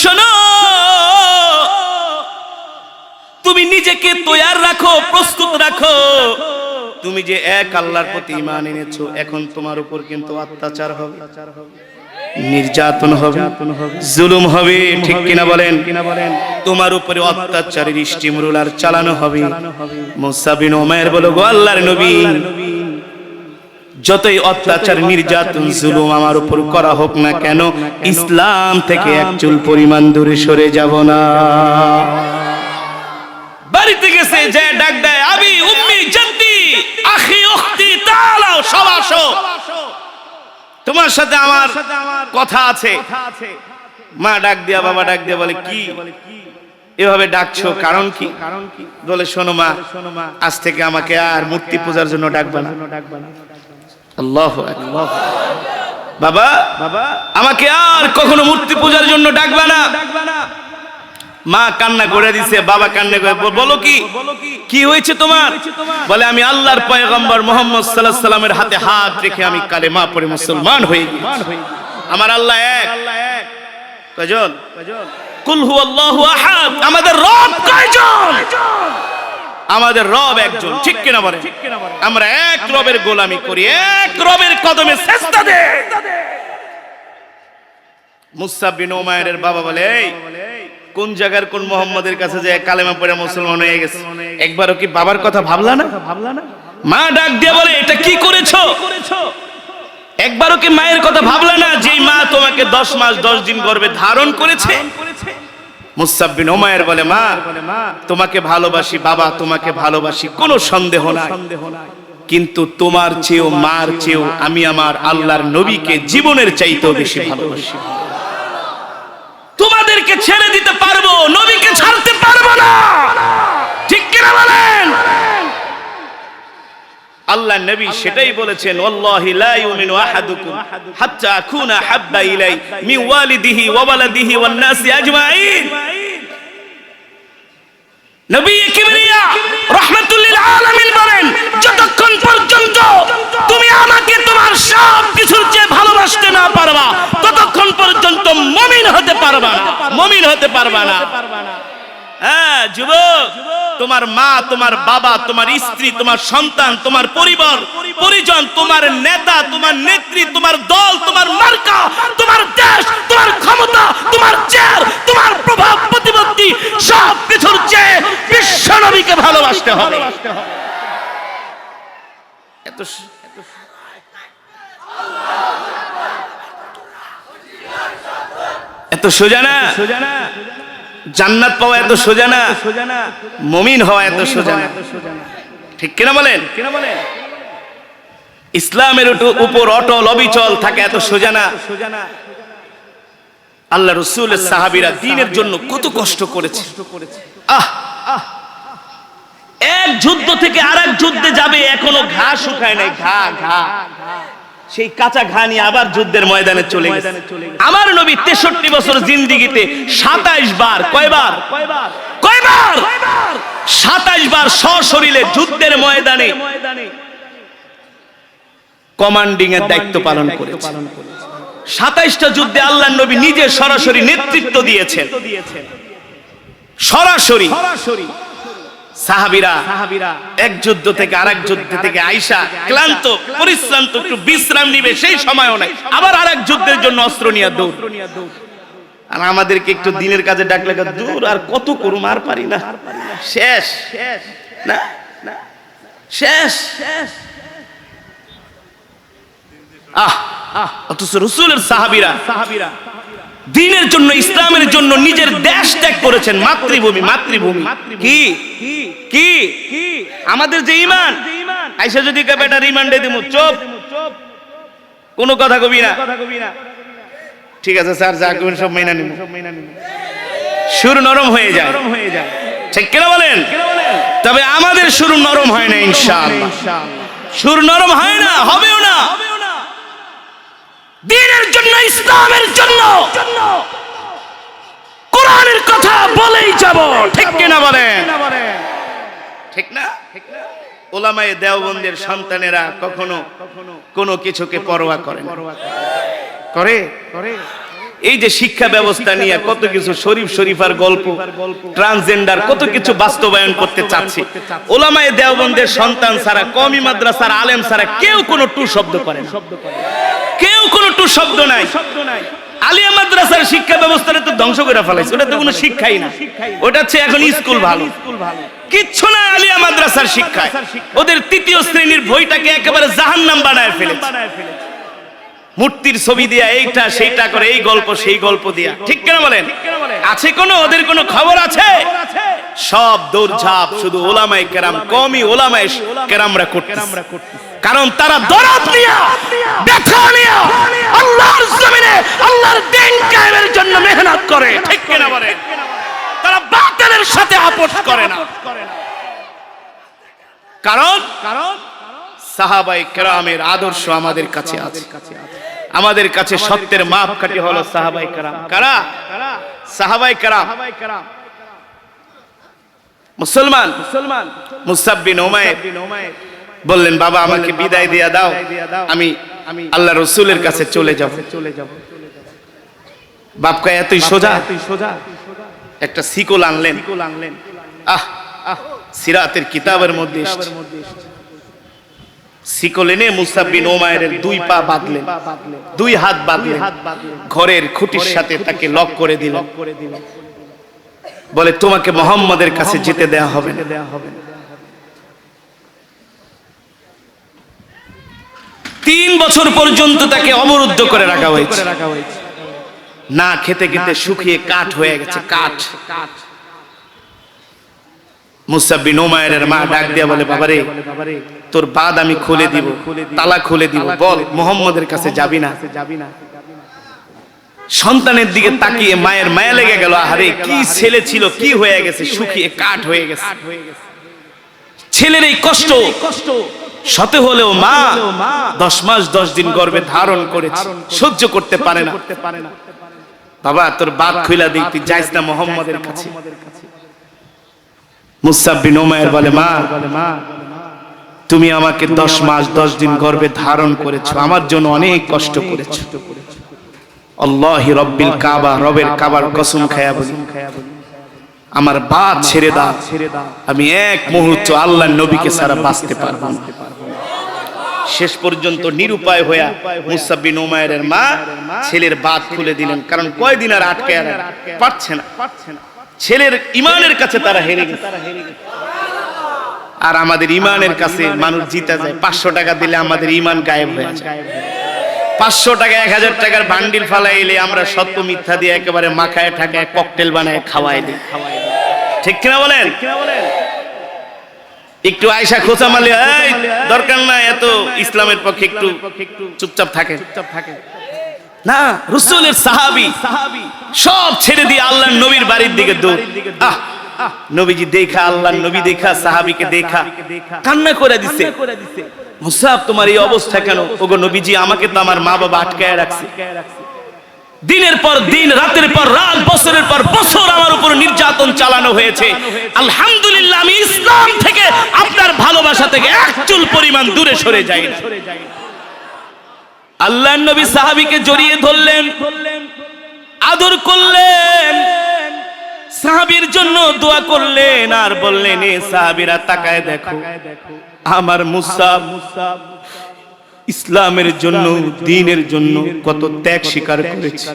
শোনো, তুমি নিজেকে তৈয়ার রাখো, প্রস্তুত রাখো, তুমি যে এক আল্লাহর প্রতি ঈমান এনেছো, এখন তোমার উপর কিন্তু অত্যাচার হবে, নির্যাতন হবে, জুলুম হবে। ঠিক কিনা বলেন? তোমার উপরে অত্যাচারের স্টিমরোলার চালানো হবে। মুসা বিন উমাইর বলে গো আল্লাহর নবী যতই অত্যাচার, নির্যাতন, জুলুম আমার উপর করা হোক না কেন, ইসলাম থেকে এক চুল পরিমাণ দূরে সরে যাব না। বাড়িতে গেছে যে ডাক দেয় আবি উম্মি জাদ্দি আখি উখতি তাআলাও, সব আসো, তোমার সাথে আমার কথা আছে। মা ডাক দিয়া, বাবা ডাক দিয়া বলে কি এভাবে ডাকছো, কারণ কি? বলে শোনো মা, আজ থেকে আমাকে আর মূর্তি পূজার জন্য ডাকবা না। আল্লাহু আকবার। বাবা আমাকে আর কখনো মূর্তি পূজার জন্য ডাকবা না। মা কান্না করে দিছে, বাবা কান্না করে বলো কি হয়েছে তোমার? বলে আমি আল্লাহর পয়গম্বর মুহাম্মদ সাল্লাল্লাহু আলাইহি সাল্লামের হাতে হাত রেখে আমি কালেমা পড়ে মুসলমান হয়ে গেছি। আমার আল্লাহ এক। কয়জন? কুল হুয়াল্লাহু আহাদ। আমাদের রব কয়জন? আমাদের রব একজন। ঠিক কিনা বলেন? আমরা এক রবের গোলামি করি, এক রবের কদমে সিজদা দেই। মুসা বিন উমাইরের বাবা বলে এই কোন জায়গার কোন মোহাম্মদের কাছে যে কালেমা পড়ে মুসলমান হয়ে গেছে, একবারও কি বাবার কথা ভাবলা না? মা ডাক দিয়ে বলে, এটা কি করেছো? একবারও কি মায়ের কথা ভাবলা না, যেই মা তোমাকে 10 মাস 10 দিন গর্ভে ধারণ করেছে? মুসআব বিন উমাইর বলে, মা তোমাকে ভালোবাসি, বাবা তোমাকে ভালোবাসি, কোনো সন্দেহ নাই, কিন্তু তোমার চেয়েও মার চেয়েও আমি আমার আল্লাহর নবীকে জীবনের চাইতেও বেশি ভালোবাসি। তোমাদেরকে ছেড়ে দিতে পারবো, নবীকে ছাড়তে পারবো না, ঠিক কিনা বলেন? আল্লাহ নবী সেটাই বলেছেন, ওয়াল্লাহি লা ইউমিনু আহাদুকুম হাত্তা আকুনা হাব্বা ইলাই মিন ওয়ালিদিহি ওয়া ওয়ালাদিহি ওয়ান নাসি আজমাইন। নবী কিবরিয়া রাহমাতুল লিল আলামিন বলেন, যতক্ষণ পর্যন্ত তুমি আমাকে তোমার সব কিছুর চেয়ে ভালোবাসতে না পারবা, ততক্ষণ পর্যন্ত মুমিন হতে পারবা না, মুমিন হতে পারবা না। হ্যাঁ যুবক, তোমার মা, তোমার বাবা, তোমার স্ত্রী, তোমার সন্তান, তোমার পরিবার পরিজন, তোমার নেতা, তোমার নেত্রী, তোমার দল, তোমার মার্কা, তোমার দেশ, তোমার ক্ষমতা, তোমার চেয়ার, তোমার প্রভাব প্রতিপত্তি, সব কিছুর চেয়ে বিশ্ব নবীকে ভালোবাসতে হবে। এত সোজা না, জান্নাত পাওয়া এত সোজা না, মুমিন হওয়া এত সোজা না, ঠিক কিনা বলেন? ইসলামের উপর অটল অবিচল থাকে এত সোজা না। আল্লাহ রাসূলের সাহাবীরা দ্বীনের জন্য কত কষ্ট করেছে। এক যুদ্ধ থেকে আরেক যুদ্ধে যাবে, এখনো ঘা শুকায় নাই, ঘা সেই কাঁচা ঘা নিয়ে আবার যুদ্ধের ময়দানে চলে গেছে। আমার নবী 63 বছর জিন্দেগিতে 27 বার, কয়বার? 27 বার সশরীরে যুদ্ধের ময়দানে কমান্ডিং এর দায়িত্ব পালন করেছে। 27টা যুদ্ধে আল্লাহর নবী নিজে সরাসরি নেতৃত্ব দিয়েছেন, সরাসরি। সাহাবীরা এক যুদ্ধ থেকে আরেক যুদ্ধ থেকে আইসা ক্লান্ত পরিশ্রান্ত, একটু বিশ্রাম নিবে সেই সময়ও নাই, আবার আরেক যুদ্ধের জন্য অস্ত্র নিয়ে দৌড়। আর আমাদেরকে একটু দিনের কাজে ডাকলে দূর, আর কত করুম, আর পারি না, শেষ না, শেষ। অথচ রাসূলের সাহাবীরা দ্বীনের জন্য, ইসলামের জন্য নিজের দেশ ত্যাগ করেছেন। মাতৃভূমি কি কি আমাদের যে ঈমান, আইসা যদি কে বেটা রিমান্ডে দিমু, চুপ, কোনো কথা কবি না, ঠিক আছে স্যার, যা কবেন সব মাইনা নিব, সুর নরম হয়ে যায়, ঠিক কিনা বলেন? তবে আমাদের সুর নরম হয় না, ইনশাআল্লাহ সুর নরম হয় না, হবেও না। দ্বীনের জন্য, ইসলামের জন্য কোরআনের কথা বলেই যাব, ঠিক কিনা বলেন? ঠিক না? উলামায়ে দেওবন্দের সন্তানেরা কখনো কোনো কিছুকে পরোয়া করে? এই যে শিক্ষা ব্যবস্থা নিয়ে কত কিছু শরীফার গল্প, ট্রান্সজেন্ডার, কত কিছু বাস্তবায়ন করতে চাচ্ছে। উলামায়ে দেওবন্দের সন্তান ছাড়া, কওমি মাদ্রাসার আলেম ছাড়া কেউ কোনো টু শব্দ করে না, কেউ কোনো টু শব্দ নাই। আলিয়া মাদ্রাসার শিক্ষা ব্যবস্থাটা তো ধ্বংস করে ফেলাইছে, ওটা তো কোনো শিক্ষাই না, ওটা হচ্ছে এখন স্কুল ভালো, কিচ্ছু না আলিয়া মাদ্রাসার শিক্ষায়। ওদের 3য় শ্রেণীর বইটাকে একেবারে জাহান্নাম বানায় ফেলেছে, মূর্তির ছবি দিয়া এইটা সেইটা করে, এই গল্প সেই গল্প দিয়া, ঠিক কেন বলেন? আছে কোনো ওদের কোনো খবর আছে? সব দৌড়ঝাঁপ শুধু ওলামায়ে কেরাম, কওমি ওলামায়ে কেরামরা করতেছে, কারণ তারা দরদ নিয়া, ব্যথা নিয়া আল্লাহর জমিনে আল্লাহর দ্বীন কায়েমের জন্য মেহনত করে, ঠিক কিনা বলেন? তারা বাতিলের সাথে আপোষ করে না, কারণ সাহাবায়ে কেরামের আদর্শ আমাদের কাছে আছে। আমাদের কাছে সত্যের মাপকাঠি হলো সাহাবায়ে কেরাম। কারা? সাহাবায়ে কেরাম। মুসলমান মুসআব বিন উমাইর বললেন, বাবা আমাকে বিদায় দিয়ে দাও, আমি আল্লাহ রাসূলের কাছে চলে যাব। বাপ কয় এতই সোজা? একটা শিকল আনলেন, সিরাতের কিতাবের মধ্যে শিকল এনে মুসআব বিন উমাইরের 2 পা বাঁধলেন, 2 হাত বাঁধলেন, ঘরের খুঁটির সাথে তাকে লক করে দিলেন। বলে তোমাকে মুহাম্মাদের কাছে যেতে দেয়া হবে না। 3 বছর পর্যন্ত তাকে অবরুদ্ধ করে রাখা হয়েছে। না খেতে খেতে শুকিয়ে কাঠ হয়ে গেছে, কাঠ। মুসআব বিন উমাইরের মা ডাক দিয়া বলে, বাবারে তোর বাদ আমি খুলে দিব, তালা খুলে দিব, বল মুহাম্মাদের কাছে যাবি না? সন্তানের দিকে তাকিয়ে মায়ের মায়া লেগে গেল, আরে কি ছেলে ছিল, কি হয়ে গেছে, শুকিয়ে কাঠ হয়ে গেছে। ছেলের এই কষ্ট সতে হলেও মা 10 মাস 10 দিন গর্ভে ধারণ করেছে, সহ্য করতে পারে না। বাবা তোর বাদ খুইলা দিই, তুই যাইস না মুহাম্মাদের কাছে। মুসআব বিন উমাইর বলে, মা তুমি আমাকে 10 মাস 10 দিন গর্ভে ধারণ করেছো, আমার জন্য অনেক কষ্ট করেছো। আল্লাহি রব্বিল কাবা, রবের কাবার কসম খায়া বলি, আমার বাদ ছেড়ে দাও, আমি এক মুহূর্ত আল্লাহর নবীকে ছাড়া বাঁচতে পারবো না। শেষ পর্যন্ত নিরুপায় হয়ে মুসআব বিন উমাইরের মা ছেলের বাদ খুলে দিলেন, কারণ কয়দিন আর আটকে পারছে না। ছেলের ইমানের কাছে তারা হেরে গেছে। আর আমাদের ইমানের কাছে মানুষ জিতে যায়। 500 টাকা দিলে আমাদের ইমান গায়েব হয়ে যায়। 500 টাকা 1000 টাকার বান্ডিল ফালাইলে আমরা সত্য মিথ্যা দিয়ে একেবারে মাখায় ঠাকায় ককটেল বানায় খাওয়াই দিই, ঠিক কিনা বলেন? একটু আয়সা খোঁচা মারলে এই দরকার না, এত ইসলামের পক্ষে একটু চুপচাপ থাকে না। রাসূলের সাহাবী সব ছেড়ে দিয়ে আল্লাহর নবীর বাড়ির দিকে দৌড়। নবীজি দেখা, আল্লাহর নবী দেখা, সাহাবীকে দেখা কান্না করে দিছে। মুসআব তোমার এই অবস্থা কেন? ওগো নবীজি, আমাকে তো আমার মা বাবা আটকায় রাখছে। দিনের পর দিন, রাতের পর রাত, বছরের পর বছর আমার উপর নির্যাতন চালানো হয়েছে। আলহামদুলিল্লাহ আমি ইসলাম থেকে, আপনার ভালোবাসা থেকে এক চুল পরিমাণ দূরে সরে যাই না। আল্লাহর নবী সাহাবীকে জড়িয়ে ধরলেন, আদর করলেন, সাহাবীর জন্য দোয়া করলেন, আর বললেন, এ সাহাবীরা তাকায় দেখো, আমার মুসআব ইসলামের জন্য, দ্বীনের জন্য কত ত্যাগ স্বীকার করেছে,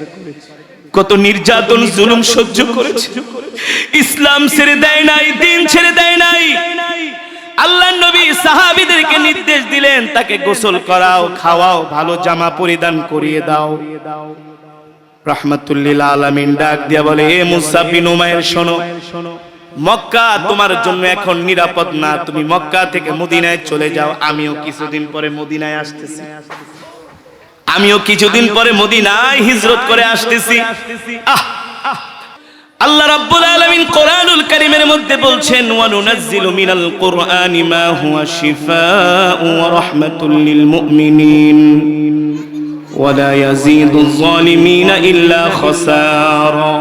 কত নির্যাতন জুলুম সহ্য করেছে। ইসলাম ছেড়ে দেয় নাই, দ্বীন ছেড়ে দেয় নাই। আল্লাহর নবী সাহাবীদেরকে নির্দেশ দিলেন, তাকে গোসল করাও, খাওয়াও, ভালো জামা পরিধান করিয়ে দাও। রাহমাতুল লিল আলামিন ডাক দিয়া বলে, এ মুসআব বিন উমাইর শোনো, মক্কা তোমার জন্য এখন নিরাপদ না, তুমি মক্কা থেকে মদিনায় চলে যাও। আমিও কিছুদিন পরে মদিনায় আসতেছি, আমিও কিছুদিন পরে মদিনায় হিজরত করে আসতেছি। আল্লাহ রাব্বুল আলামিন কোরআনুল কারীমের মধ্যে বলছেন, ওয়া নুনাজ্জিলু মিনাল কুরআনি মা হুয়া শিফাউ ওয়া রাহমাতুল লিল মুমিনিন ওয়া লা ইয়াজিদুয যালিমিনা ইল্লা খাসারা।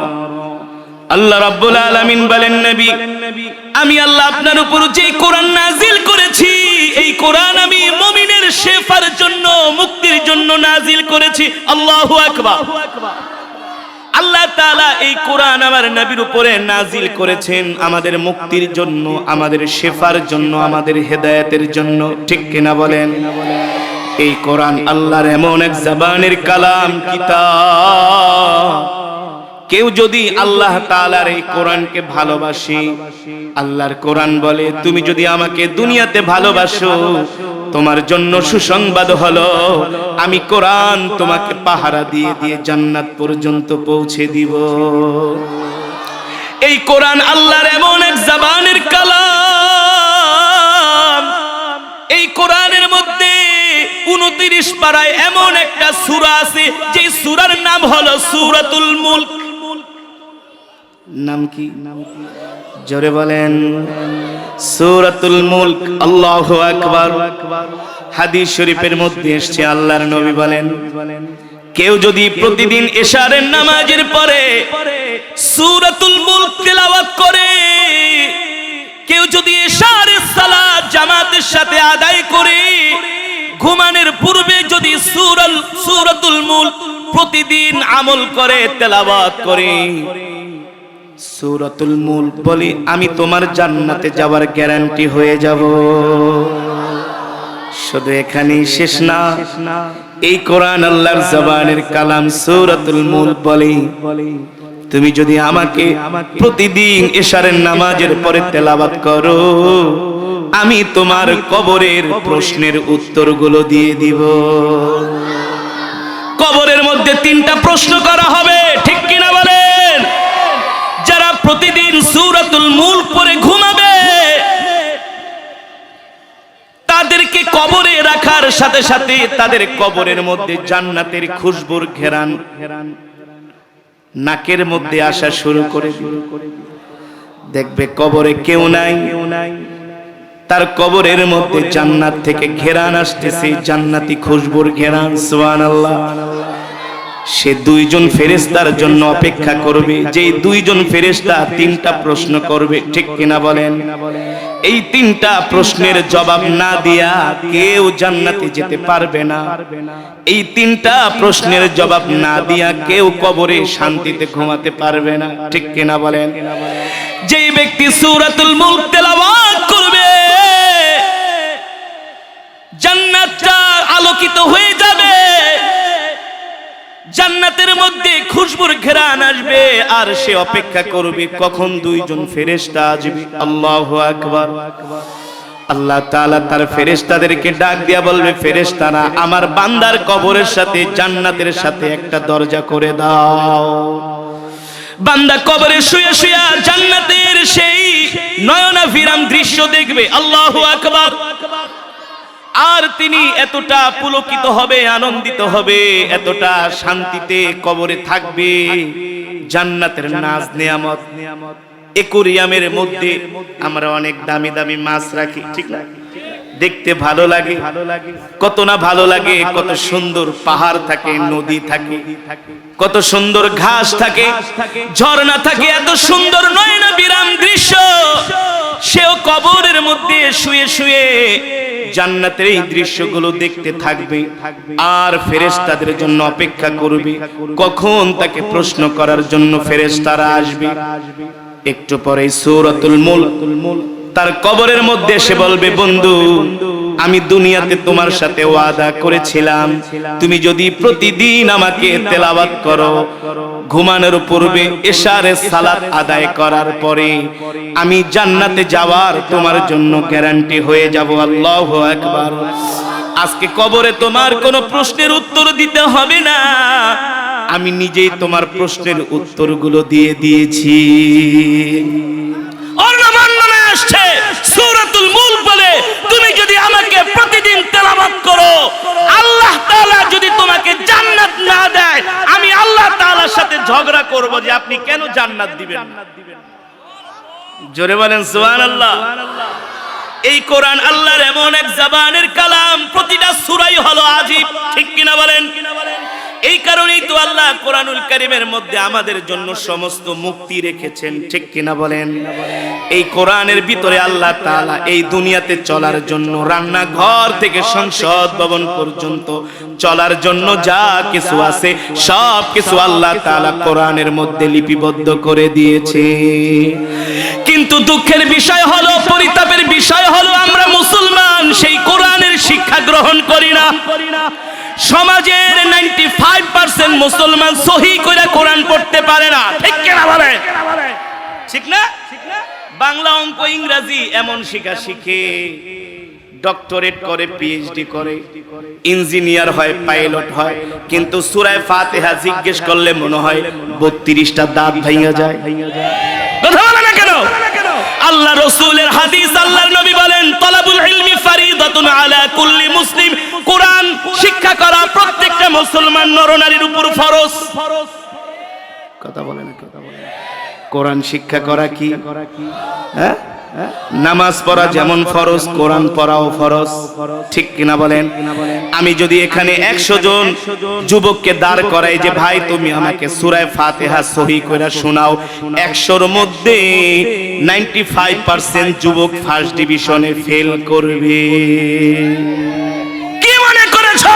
আল্লাহ রাব্বুল আলামিন বলেন, নবী আমি আল্লাহ আপনার উপর যে কোরআন নাজিল করেছি, এই কোরআন আমি মুমিনের শেফার জন্য, মুক্তির জন্য নাজিল করেছি। আল্লাহু আকবার। আল্লাহ তাআলা এই কোরআন আমার নবীর উপরে নাজিল করেছেন আমাদের মুক্তির জন্য, আমাদের শেফার জন্য, আমাদের হেদায়েতের জন্য, ঠিক কিনা বলেন? এই কোরআন আল্লাহর এমন এক জবানের কালাম, কিতাব। কেউ যদি আল্লাহ তাআলার এই কোরআনকে ভালোবাসে, আল্লাহর কোরআন বলে, তুমি যদি আমাকে দুনিয়াতে ভালোবাসো, তোমার জন্য সুসংবাদ হলো, আমি কোরআন তোমাকে পাহারা দিয়ে দিয়ে জান্নাত পর্যন্ত পৌঁছে দিব। এই কোরআন আল্লাহর এমন এক জবানের কালাম। এই কোরআনের মধ্যে 29 পারায় এমন একটা সূরা আছে, যে সূরার নাম হলো সূরাতুল মুলক। নাম কি? জোরে বলেন, সূরাতুল মুলক। আল্লাহু আকবার। হাদিস শরীফের মধ্যে এসেছে, আল্লাহর নবী বলেন, কেউ যদি প্রতিদিন এশারের নামাজের পরে সূরাতুল মুলক তেলাওয়াত করে, কেউ যদি এশারের সালাত জামাতের সাথে আদায় করে, ঘুমানোর পূর্বে যদি সূরাতুল মুলক প্রতিদিন আমল করে, তেলাওয়াত করে, সূরাতুল মুলক বলি, আমি তোমার জান্নাতে যাওয়ার গ্যারান্টি হয়ে যাব। শুধু এখানেই শেষ না, এই কোরআন আল্লাহর জবানের কালাম। সূরাতুল মুলক বলি, তুমি যদি আমাকে প্রতিদিন এশারের নামাজের পরে তেলাওয়াত করো, আমি তোমার কবরের প্রশ্নের উত্তরগুলো দিয়ে দিব। কবরের মধ্যে 3টা প্রশ্ন করা হবে, ঠিক কিনা বলেন? যারা প্রতিদিন সূরাতুল মুলক পড়ে ঘুমাবে তাদেরকে কবরে রাখার সাথে সাথে তাদের কবরের মধ্যে জান্নাতের খুশবুর ঘেরান নাকের মধ্যে আসা শুরু করে দিবে। দেখবে কবরে কেউ নাই, তার কবরের মধ্যে জান্নাত থেকে ঘেরান আসতেছে, জান্নাতি খুশবুর ঘেরান। সুবহানাল্লাহ। সে 2জন ফেরেশতার জন্য অপেক্ষা করবে, যেই 2জন ফেরেশতা 3টা প্রশ্ন করবে, ঠিক কিনা বলেন? এই 3টা প্রশ্নের জবাব না দিয়া কেউ জান্নাতে যেতে পারবে না। এই 3টা প্রশ্নের জবাব না দিয়া কেউ কবরে শান্তিতে ঘুমাতে পারবে না, ঠিক কিনা বলেন? যেই ব্যক্তি সূরাতুল মুলক তেলাওয়াত করবে জান্নাতটা আলোকিত হয়ে যাবে, জান্নাতের মধ্যে খুশবুর ঘেরান আসবে, আর সে অপেক্ষা করবে কখন 2জন ফেরেশতা আসবে। আল্লাহু আকবার। আল্লাহ তাআলা তার ফেরেশতাদেরকে ডাক দিয়া বলবে, ফেরেশতারা আমার বান্দার কবরের সাথে জান্নাতের সাথে একটা দরজা করে দাও। বান্দা কবরে শুয়ে শুয়ে জান্নাতের সেই নয়নাভিরাম দৃশ্য দেখবে। আল্লাহু আকবার। আর তিনি এতটা পুলকিত হবে, আনন্দিত হবে, এতটা শান্তিতে কবরে থাকবে। জান্নাতের নাজ নিয়ামত, একুরিয়ামের মধ্যে আমরা অনেক দামি দামি মাছ রাখি, ঠিক না? দেখতে ভালো লাগে, কত না ভালো লাগে। কত সুন্দর পাহাড় থাকে, নদী থাকে, কত সুন্দর ঘাস থাকে, ঝর্ণা থাকে, এত সুন্দর নয়নাভিরাম দৃশ্য। সেও কবরের মধ্যে শুয়ে শুয়ে জান্নাতের এই দৃশ্যগুলো দেখতে থাকবে, আর ফেরেশতাদের জন্য অপেক্ষা করবে কখন তাকে প্রশ্ন করার জন্য ফেরেশতারা আসবে। একটু পরে সূরাতুল মুলক তার কবরের মধ্যে এসে বলবে, বন্ধু আমি দুনিয়াতে তোমার সাথে ওয়াদা করেছিলাম, তুমি যদি প্রতিদিন আমাকে তেলাওয়াত করো, ঘুমানোর পূর্বে এশারের সালাত আদায় করার পরে আমি জান্নাতে যাওয়ার তোমার জন্য গ্যারান্টি হয়ে যাব। আল্লাহু আকবার। আজকে কবরে তোমার কোনো প্রশ্নের উত্তর দিতে হবে না, আমি নিজেই তোমার প্রশ্নের উত্তরগুলো দিয়ে দিয়েছি। আসছে সূরাতুল মুলক বলে, তুমি যদি আমাকে প্রতিদিন তেলাওয়াত করো, আল্লাহ তাআলা যদি তোমাকে জান্নাত না দেয়, আমি আল্লাহ তাআলার সাথে ঝগড়া করব যে আপনি কেন জান্নাত দিবেন না। জোরে বলেন সুবহানাল্লাহ। এই কোরআন আল্লাহর এমন এক জবানের কালাম, প্রতিটা সূরাই হলো আজীব, ঠিক কিনা বলেন? এই কারণেই তো আল্লাহ কোরআনুল কারীমের মধ্যে আমাদের জন্য সমস্ত মুক্তি রেখেছেন, ঠিক কিনা বলেন? এই কোরআনের ভিতরে আল্লাহ তাআলা এই দুনিয়াতে চলার জন্য, রান্নাঘর থেকে সংসদ ভবন পর্যন্ত চলার জন্য যা কিছু আছে সব কিছু আল্লাহ তাআলা কোরআনের মধ্যে লিপিবদ্ধ করে দিয়েছে। কিন্তু দুঃখের বিষয় হলো, পরিতাপের বিষয় হলো, আমরা মুসলমান সেই কোরআনের শিক্ষা গ্রহণ করি না। সমাজের 95% মুসলমান সহি করে কোরআন পড়তে পারে না, ঠিক কিনা বলে? ঠিক না? বাংলা, অঙ্ক, ইংরেজি এমন শিখে, ডক্টরেট করে, পিএইচডি করে, ইঞ্জিনিয়ার হয়, পাইলট হয়, কিন্তু সূরা ফাতিহা জিজ্ঞেস করলে মনে হয় 32টা দাঁত ভাঙা যায়। কথা বলে না কেন? আল্লাহ রাসূলের হাদিস, আল্লাহর নবী বলেন, তালাবুল ইলমি ফারিদাতুন আলা কুল্লি মুসলিম। কোরআন শিক্ষা করা প্রত্যেকটা মুসলমান নরনারীর উপর ফরজ। কথা বলে না? কোরআন শিক্ষা করা কি? হ্যাঁ, নামাজ পড়া যেমন ফরজ, কোরআন পড়াও ফরজ, ঠিক কিনা বলেন? আমি যদি এখানে 100 জন যুবককে দাঁড় করাই যে ভাই তুমি আমাকে সূরা ফাতিহা সহি করে শোনাও, 100-র মধ্যে 95% যুবক ফার্স্ট ডিভিশনে ফেল করবে। কি মনে করেছো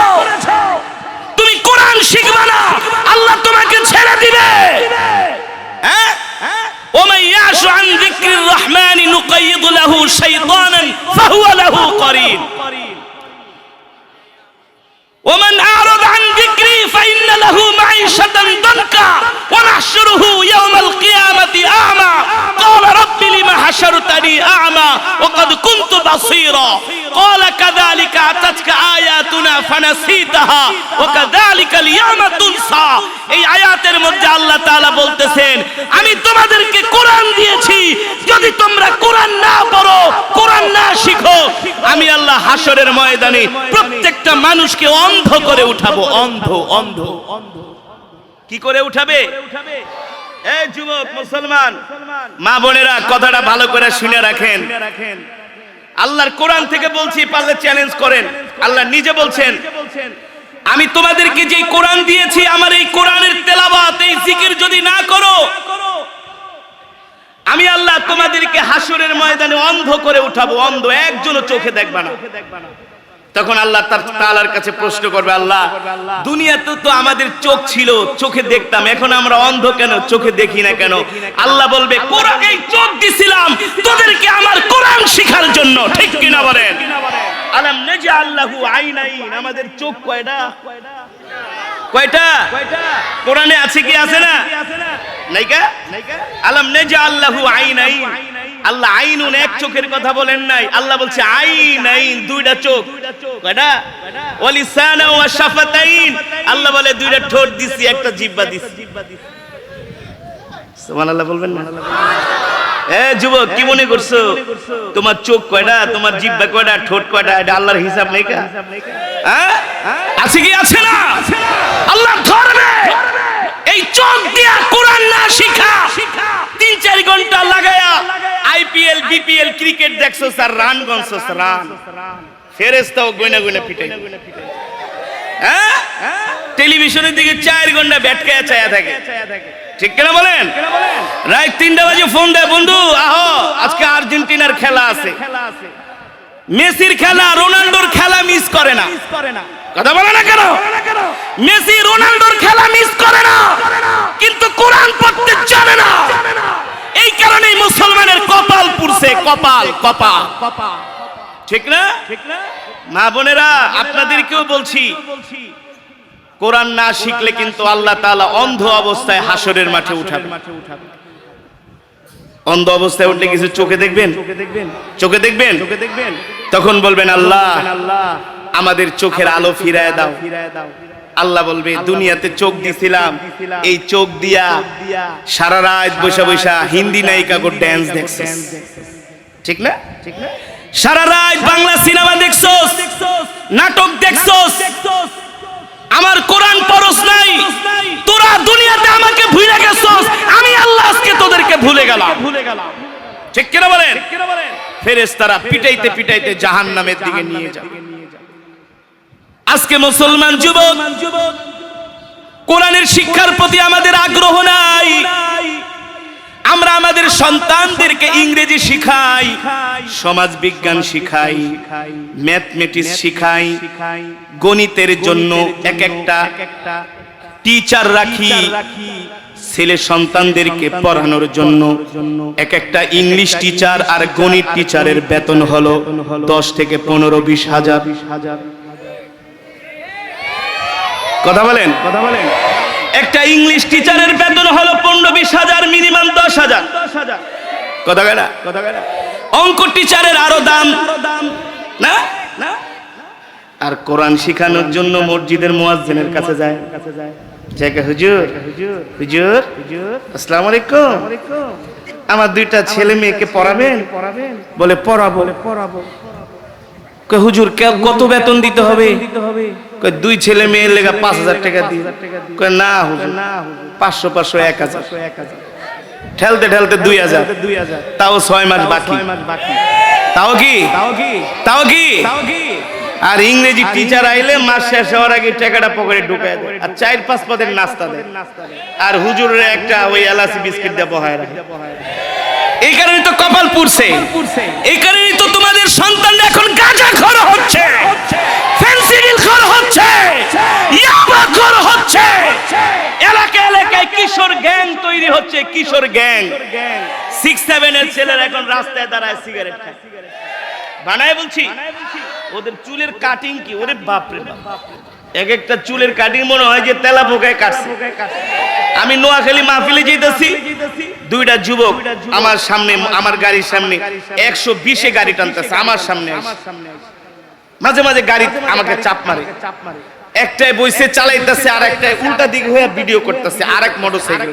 তুমি কোরআন শিখবে না, আল্লাহ তোমাকে ছেড়ে দিবে? হ্যাঁ, ومن يعش عن ذكر الرحمن نقيض له شيطانا فهو له قرين ومن أعرض عن ذكري فإن له معيشة ضنكا ونحشره يوم القيامة أعمى قال رب لم حشرتني أعمى وقد كنت بصيرا قال كذلك أتتك آياتنا فنسيتها وكذلك اليوم تنسى এই আয়াতের মধ্যে আল্লাহ তাআলা বলতেছেন আমি তোমাদেরকে কোরআন দিয়েছি যদি তোমরা কোরআন না পড়ো কোরআন না শিখো আমি আল্লাহ হাশরের ময়দানে প্রত্যেকটা মানুষকে অন্ধ করে উঠাবো অন্ধ অন্ধ কি করে উঠাবে এই যুবক মুসলমান মা বোনেরা কথাটা ভালো করে শুনে রাখেন আল্লাহর কোরআন থেকে বলছি পারলে চ্যালেঞ্জ করেন আল্লাহ নিজে বলছেন আমি তোমাদেরকে যে কোরআন দিয়েছি আমার এই কোরআনের তেলাওয়াত এই জিকির যদি না করো আমি আল্লাহ তোমাদেরকে হাশরের ময়দানে অন্ধ করে উঠাবো অন্ধ একজনও চোখে দেখবে না তখন আল্লাহ তাআলার কাছে প্রশ্ন করবে আল্লাহ দুনিয়াতে তো আমাদের চোখ ছিল চোখে দেখতাম এখন আমরা অন্ধ কেন চোখে দেখি না কেন আল্লাহ বলবে কোরআন এই চোখ দিছিলাম তোদেরকে আমার কোরআন শেখার জন্য ঠিক কি না বলেন আলাম নাজআল লাহু আইনাইন আমাদের চোখ কয়টা কয়টা কোরআনে আছে কি আছে না নাইকা আলাম নাজআল লাহু আইনাইন আল্লাহ আইনুন এক চোখের কথা বলেন নাই আল্লাহ বলছে আইনাইন দুইটা চোখ কয়টা ওয়ালিসানা ওয়া শাফাতাইন আল্লাহ বলে দুইটা ঠোঁট দিছি একটা জিহ্বা দিছি সুবহানাল্লাহ বলবেন না এ যুবক কি মনে করছো তোমার চোখ কয়টা তোমার জিহ্বা কয়টা ঠোঁট কয়টা এটা আল্লাহর হিসাব নেই কা হ্যাঁ আছে কি আছে না আল্লাহ ধরবে এই চোখ দিয়া কোরআন না শিখা 3-4 ঘন্টা লাগায়া আইপিএল বিপিএল ক্রিকেট দেখছো স্যার রান গনছো রান ফেরেশতাও গয়না গয়না পিটাই হ্যাঁ টেলিভিশনের দিকে 4 ঘন্টা ব্যাটকায়া চায়া থাকে ঠিক কিনা বলেন রাত 3টা বাজে ফোন দেয় বন্ধু আহো আজকে আর্জেন্টিনার খেলা আছে মেসির খেলা রোনাল্ডোর খেলা মিস করে না কথা বলে না কেন মেসি রোনাল্ডোর খেলা মিস করে না কিন্তু কোরআন পড়তে জানে না এই কারণেই মুসলমানের কপাল পুড়ছে কপাল কপাল ঠিক না মা বোনেরা আপনাদেরকেও বলছি কোরআন না শিখলে কিন্তু আল্লাহ তাআলা অন্ধ অবস্থায় হাশরের মাঠে উঠাবে অন্ধ অবস্থায় উঠলে কিছু চোখে দেখবেন চোখে দেখবেন তখন বলবেন আল্লাহ আমাদের চোখের আলো ফিরায় দাও আল্লাহ বলবে দুনিয়াতে চোখ দিছিলাম এই চোখ দিয়া সারা রাত বসে বসে হিন্দি নায়িকা গো ড্যান্স দেখছিস ঠিক না সারা রাত বাংলা সিনেমা দেখছস নাটক দেখছস আমার কোরআন পড়স নাই তোরা দুনিয়াতে আমাকে ভুলে গেছস আমি আল্লাহ আজকে তোদেরকে ভুলে গেলাম ঠিক কি না বলেন ফেরেশতারা পিটাইতে পিটাইতে জাহান্নামের দিকে নিয়ে যাবে আজকে মুসলমান যুবক কোরআনের শিক্ষার প্রতি আমাদের আগ্রহ নাই আমরা আমাদের সন্তানদেরকে ইংরেজি শিখাই সমাজ বিজ্ঞান শিখাই ম্যাথমেটিক্স শিখাই গণিতের জন্য এক একটা টিচার রাখি ছেলে সন্তানদেরকে পড়ানোর জন্য এক একটা ইংলিশ টিচার আর গণিত টিচারের বেতন হলো 10 থেকে 15-20 হাজার কথা বলেন একটা ইংলিশ টিচারের বেতন হলো 15-20 হাজার মিনিমাম 10,000 কথা গেলা অঙ্ক টিচারের আরো দাম না আর কোরআন শেখানোর জন্য মসজিদের মুয়াজ্জিনের কাছে যায় জায়গা হুজুর আসসালামু আলাইকুম আমার দুইটা ছেলে মেয়েকে পড়াবেন বলে পড়াবো কয় হুজুর কত বেতন দিতে হবে কয় 2 ছেলে মেয়ের লেগা 5,000 টাকা দিই কয় না হুজুর 500 1000 ঠেলতে 2,000 তাও 6 মাস বাকি তাও কি আর ইংরেজি টিচার আইলে মাস শেষ হওয়ার আগে টাকাটা পকেটে ঢুকায় দেয় আর 4-5 পদের নাস্তা দেয় আর হুজুরের একটা ওই এলাচি বিস্কিট দিয়ে বহায় রাখে এই কারণে তো কপাল পুড়ছে এই কারণেই তো তোমাদের সন্তানরা এখন গাঁজাখোর হচ্ছে ফেন্সিডিল হচ্ছে ইয়াবাখোর হচ্ছে এলাকায় কিশোর গ্যাং তৈরি হচ্ছে কিশোর গ্যাং 6-7 এর ছেলেরা এখন রাস্তায় দাঁড়ায় সিগারেট খায় বানায় বলছি ওদের চুলের কাটিং কি ওরে বাপ রে বাপ এক একটা চুলের কাটিং মনে হয় যে তেলা পোকায় কাটছে। আমি নোয়াখালী মাহফিলে যেতেছি, দুইটা যুবক আমার সামনে, আমার গাড়ির সামনে 120-এ গাড়ি টানতেছে আমার সামনে। মাঝে মাঝে গাড়ি আমাকে চাপ মারে, একটাই বইসে চালাইতেছে আর একটাই উল্টা দিক হয়ে ভিডিও করতেছে আরেক মোটরসাইকেল।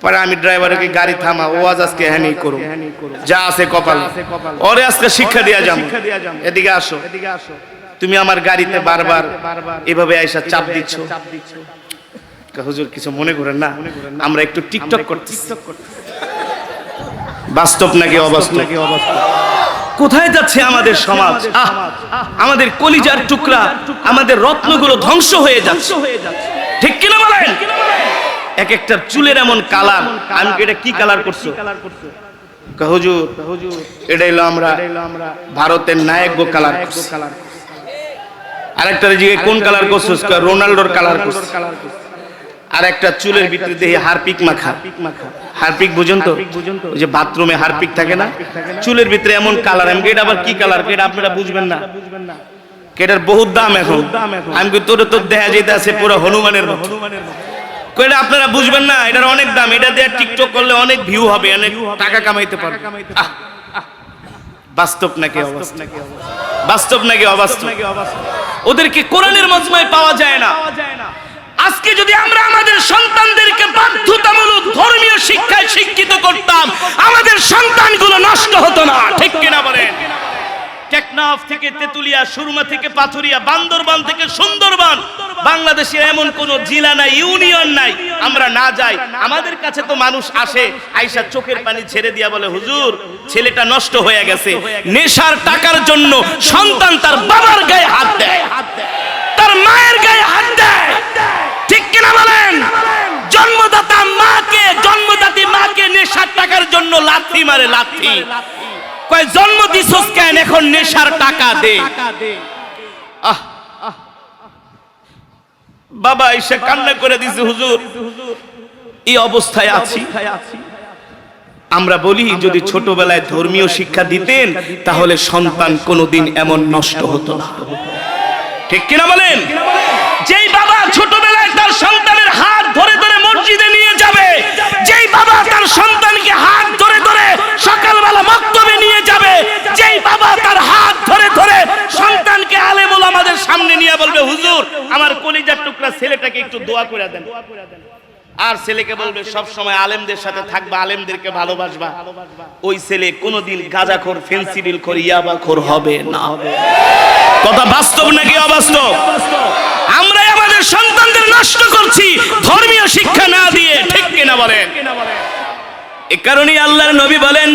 পরে আমি ড্রাইভারকে গাড়ি থামা, ও আজকে হ্যানি করো, যা আছে কপাল, ওরে আজকে শিক্ষা দিয়া যাবো, এদিকে আসো। তুমি আমার গাড়িতে বারবার এভাবে আইসা চাপ দিচ্ছ। হুজুর কিছু মনে করেন না, আমরা একটু টিকটক করতেছি। বাস্তব নাকি অবাস্তব? কোথায় যাচ্ছে আমাদের সমাজ? আমাদের কলিজার টুকরা, আমাদের রত্নগুলো ধ্বংস হয়ে যাচ্ছে, ঠিক কিনা বলেন? এক একটা চুলের এমন কালার, আমি এটা কি কালার করছো? হুজুর এটা হলো আমরা ভারতের নায়ক গো কালার করছি। আরেকটা জিগে কোন কালার করছো? রোনাল্ডোর কালার করছো। আর একটা চুলের ভিতরে দেখি হারপিক মাখা। হারপিক বুঝুন তো, ওই যে বাথরুমে হারপিক থাকে না, চুলের ভিতরে এমন কালার। আমি এটা আবার কি কালার, এটা আপনারা বুঝবেন না, এটার বহুত দাম এখন। আমি তোর তো দেখা যেতে আছে পুরো হনুমানের মতো, এটা আপনারা বুঝবেন না, এটার অনেক দাম। এটা দিয়ে টিকটক করলে অনেক ভিউ হবে, অনেক টাকা কামাইতে পারবে। বাস্তব নাকি অবাস্তব? বাস্তব নাকি অবাস্তব? ওদেরকে কোরআনের মজমায় পাওয়া যায় না। আজকে যদি আমরা আমাদের সন্তানদেরকে বাধ্যতামূলক ধর্মীয় শিক্ষায় শিক্ষিত করতাম, আমাদের সন্তানগুলো নষ্ট হতো না, ঠিক কিনা বলেন? টেকনাফ থেকে তেতুলিয়া, সুরমা থেকে পাথুরিয়া, বান্দরবান থেকে সুন্দরবন, বাংলাদেশের এমন কোন জেলা নাই, ইউনিয়ন নাই আমরা না যাই। আমাদের কাছে তো মানুষ আসে, আইসা চোখের পানি ছেড়ে দিয়া বলে, হুজুর ছেলেটা নষ্ট হয়ে গেছে। নেশার টাকার জন্য সন্তান তার বাবার গায়ে হাত দেয়, তার মায়ের গায়ে হাত দেয়, ঠিক কিনা বলেন? জন্মদাতা মাকে, জন্মদাতি মাকে নেশার টাকার জন্য লাথি মারে, লাথি। কয় জন্ম দিছস কেন, এখন নেশার টাকা দে। বাবা এসে কান্না করে দিছে, হুজুর এই অবস্থায় আছি। আমরা বলি যদি ছোটবেলায় ধর্মীয় শিক্ষা দিতেন তাহলে সন্তান কোনোদিন এমন নষ্ট হতো না, ঠিক কিনা বলেন? যেই বাবা ছোটবেলায় তার সন্তানের হাত ধরে ধরে মসজিদে নিয়ে যাবে, যেই বাবা তার সন্তানকে হাত ধরে ধরে সকালবেলা মক্তবে নিয়ে যাবে, যেই বাবা তার হাত ধরে ধরে সন্তানকে আলেম ওলামাদের সামনে নিয়ে বলবে, হুজুর আমার কলিজার টুকরা ছেলেটাকে একটু দোয়া করে দেন, আর ছেলেকে বলবে সব সময় আলেমদের সাথে থাকবা, আলেমদেরকে ভালোবাসবা, ওই ছেলে কোনোদিন গাঁজাখোর, ফেন্সিডিলখোর, ইয়াবাখোর হবে না। কথা বাস্তব নাকি অবাস্তব? আমরা আমাদের সন্তানদের নষ্ট করছি ধর্মীয় শিক্ষা না দিয়ে, ঠিক কিনা বলেন? এই কারণেই আল্লাহর নবী বলেন,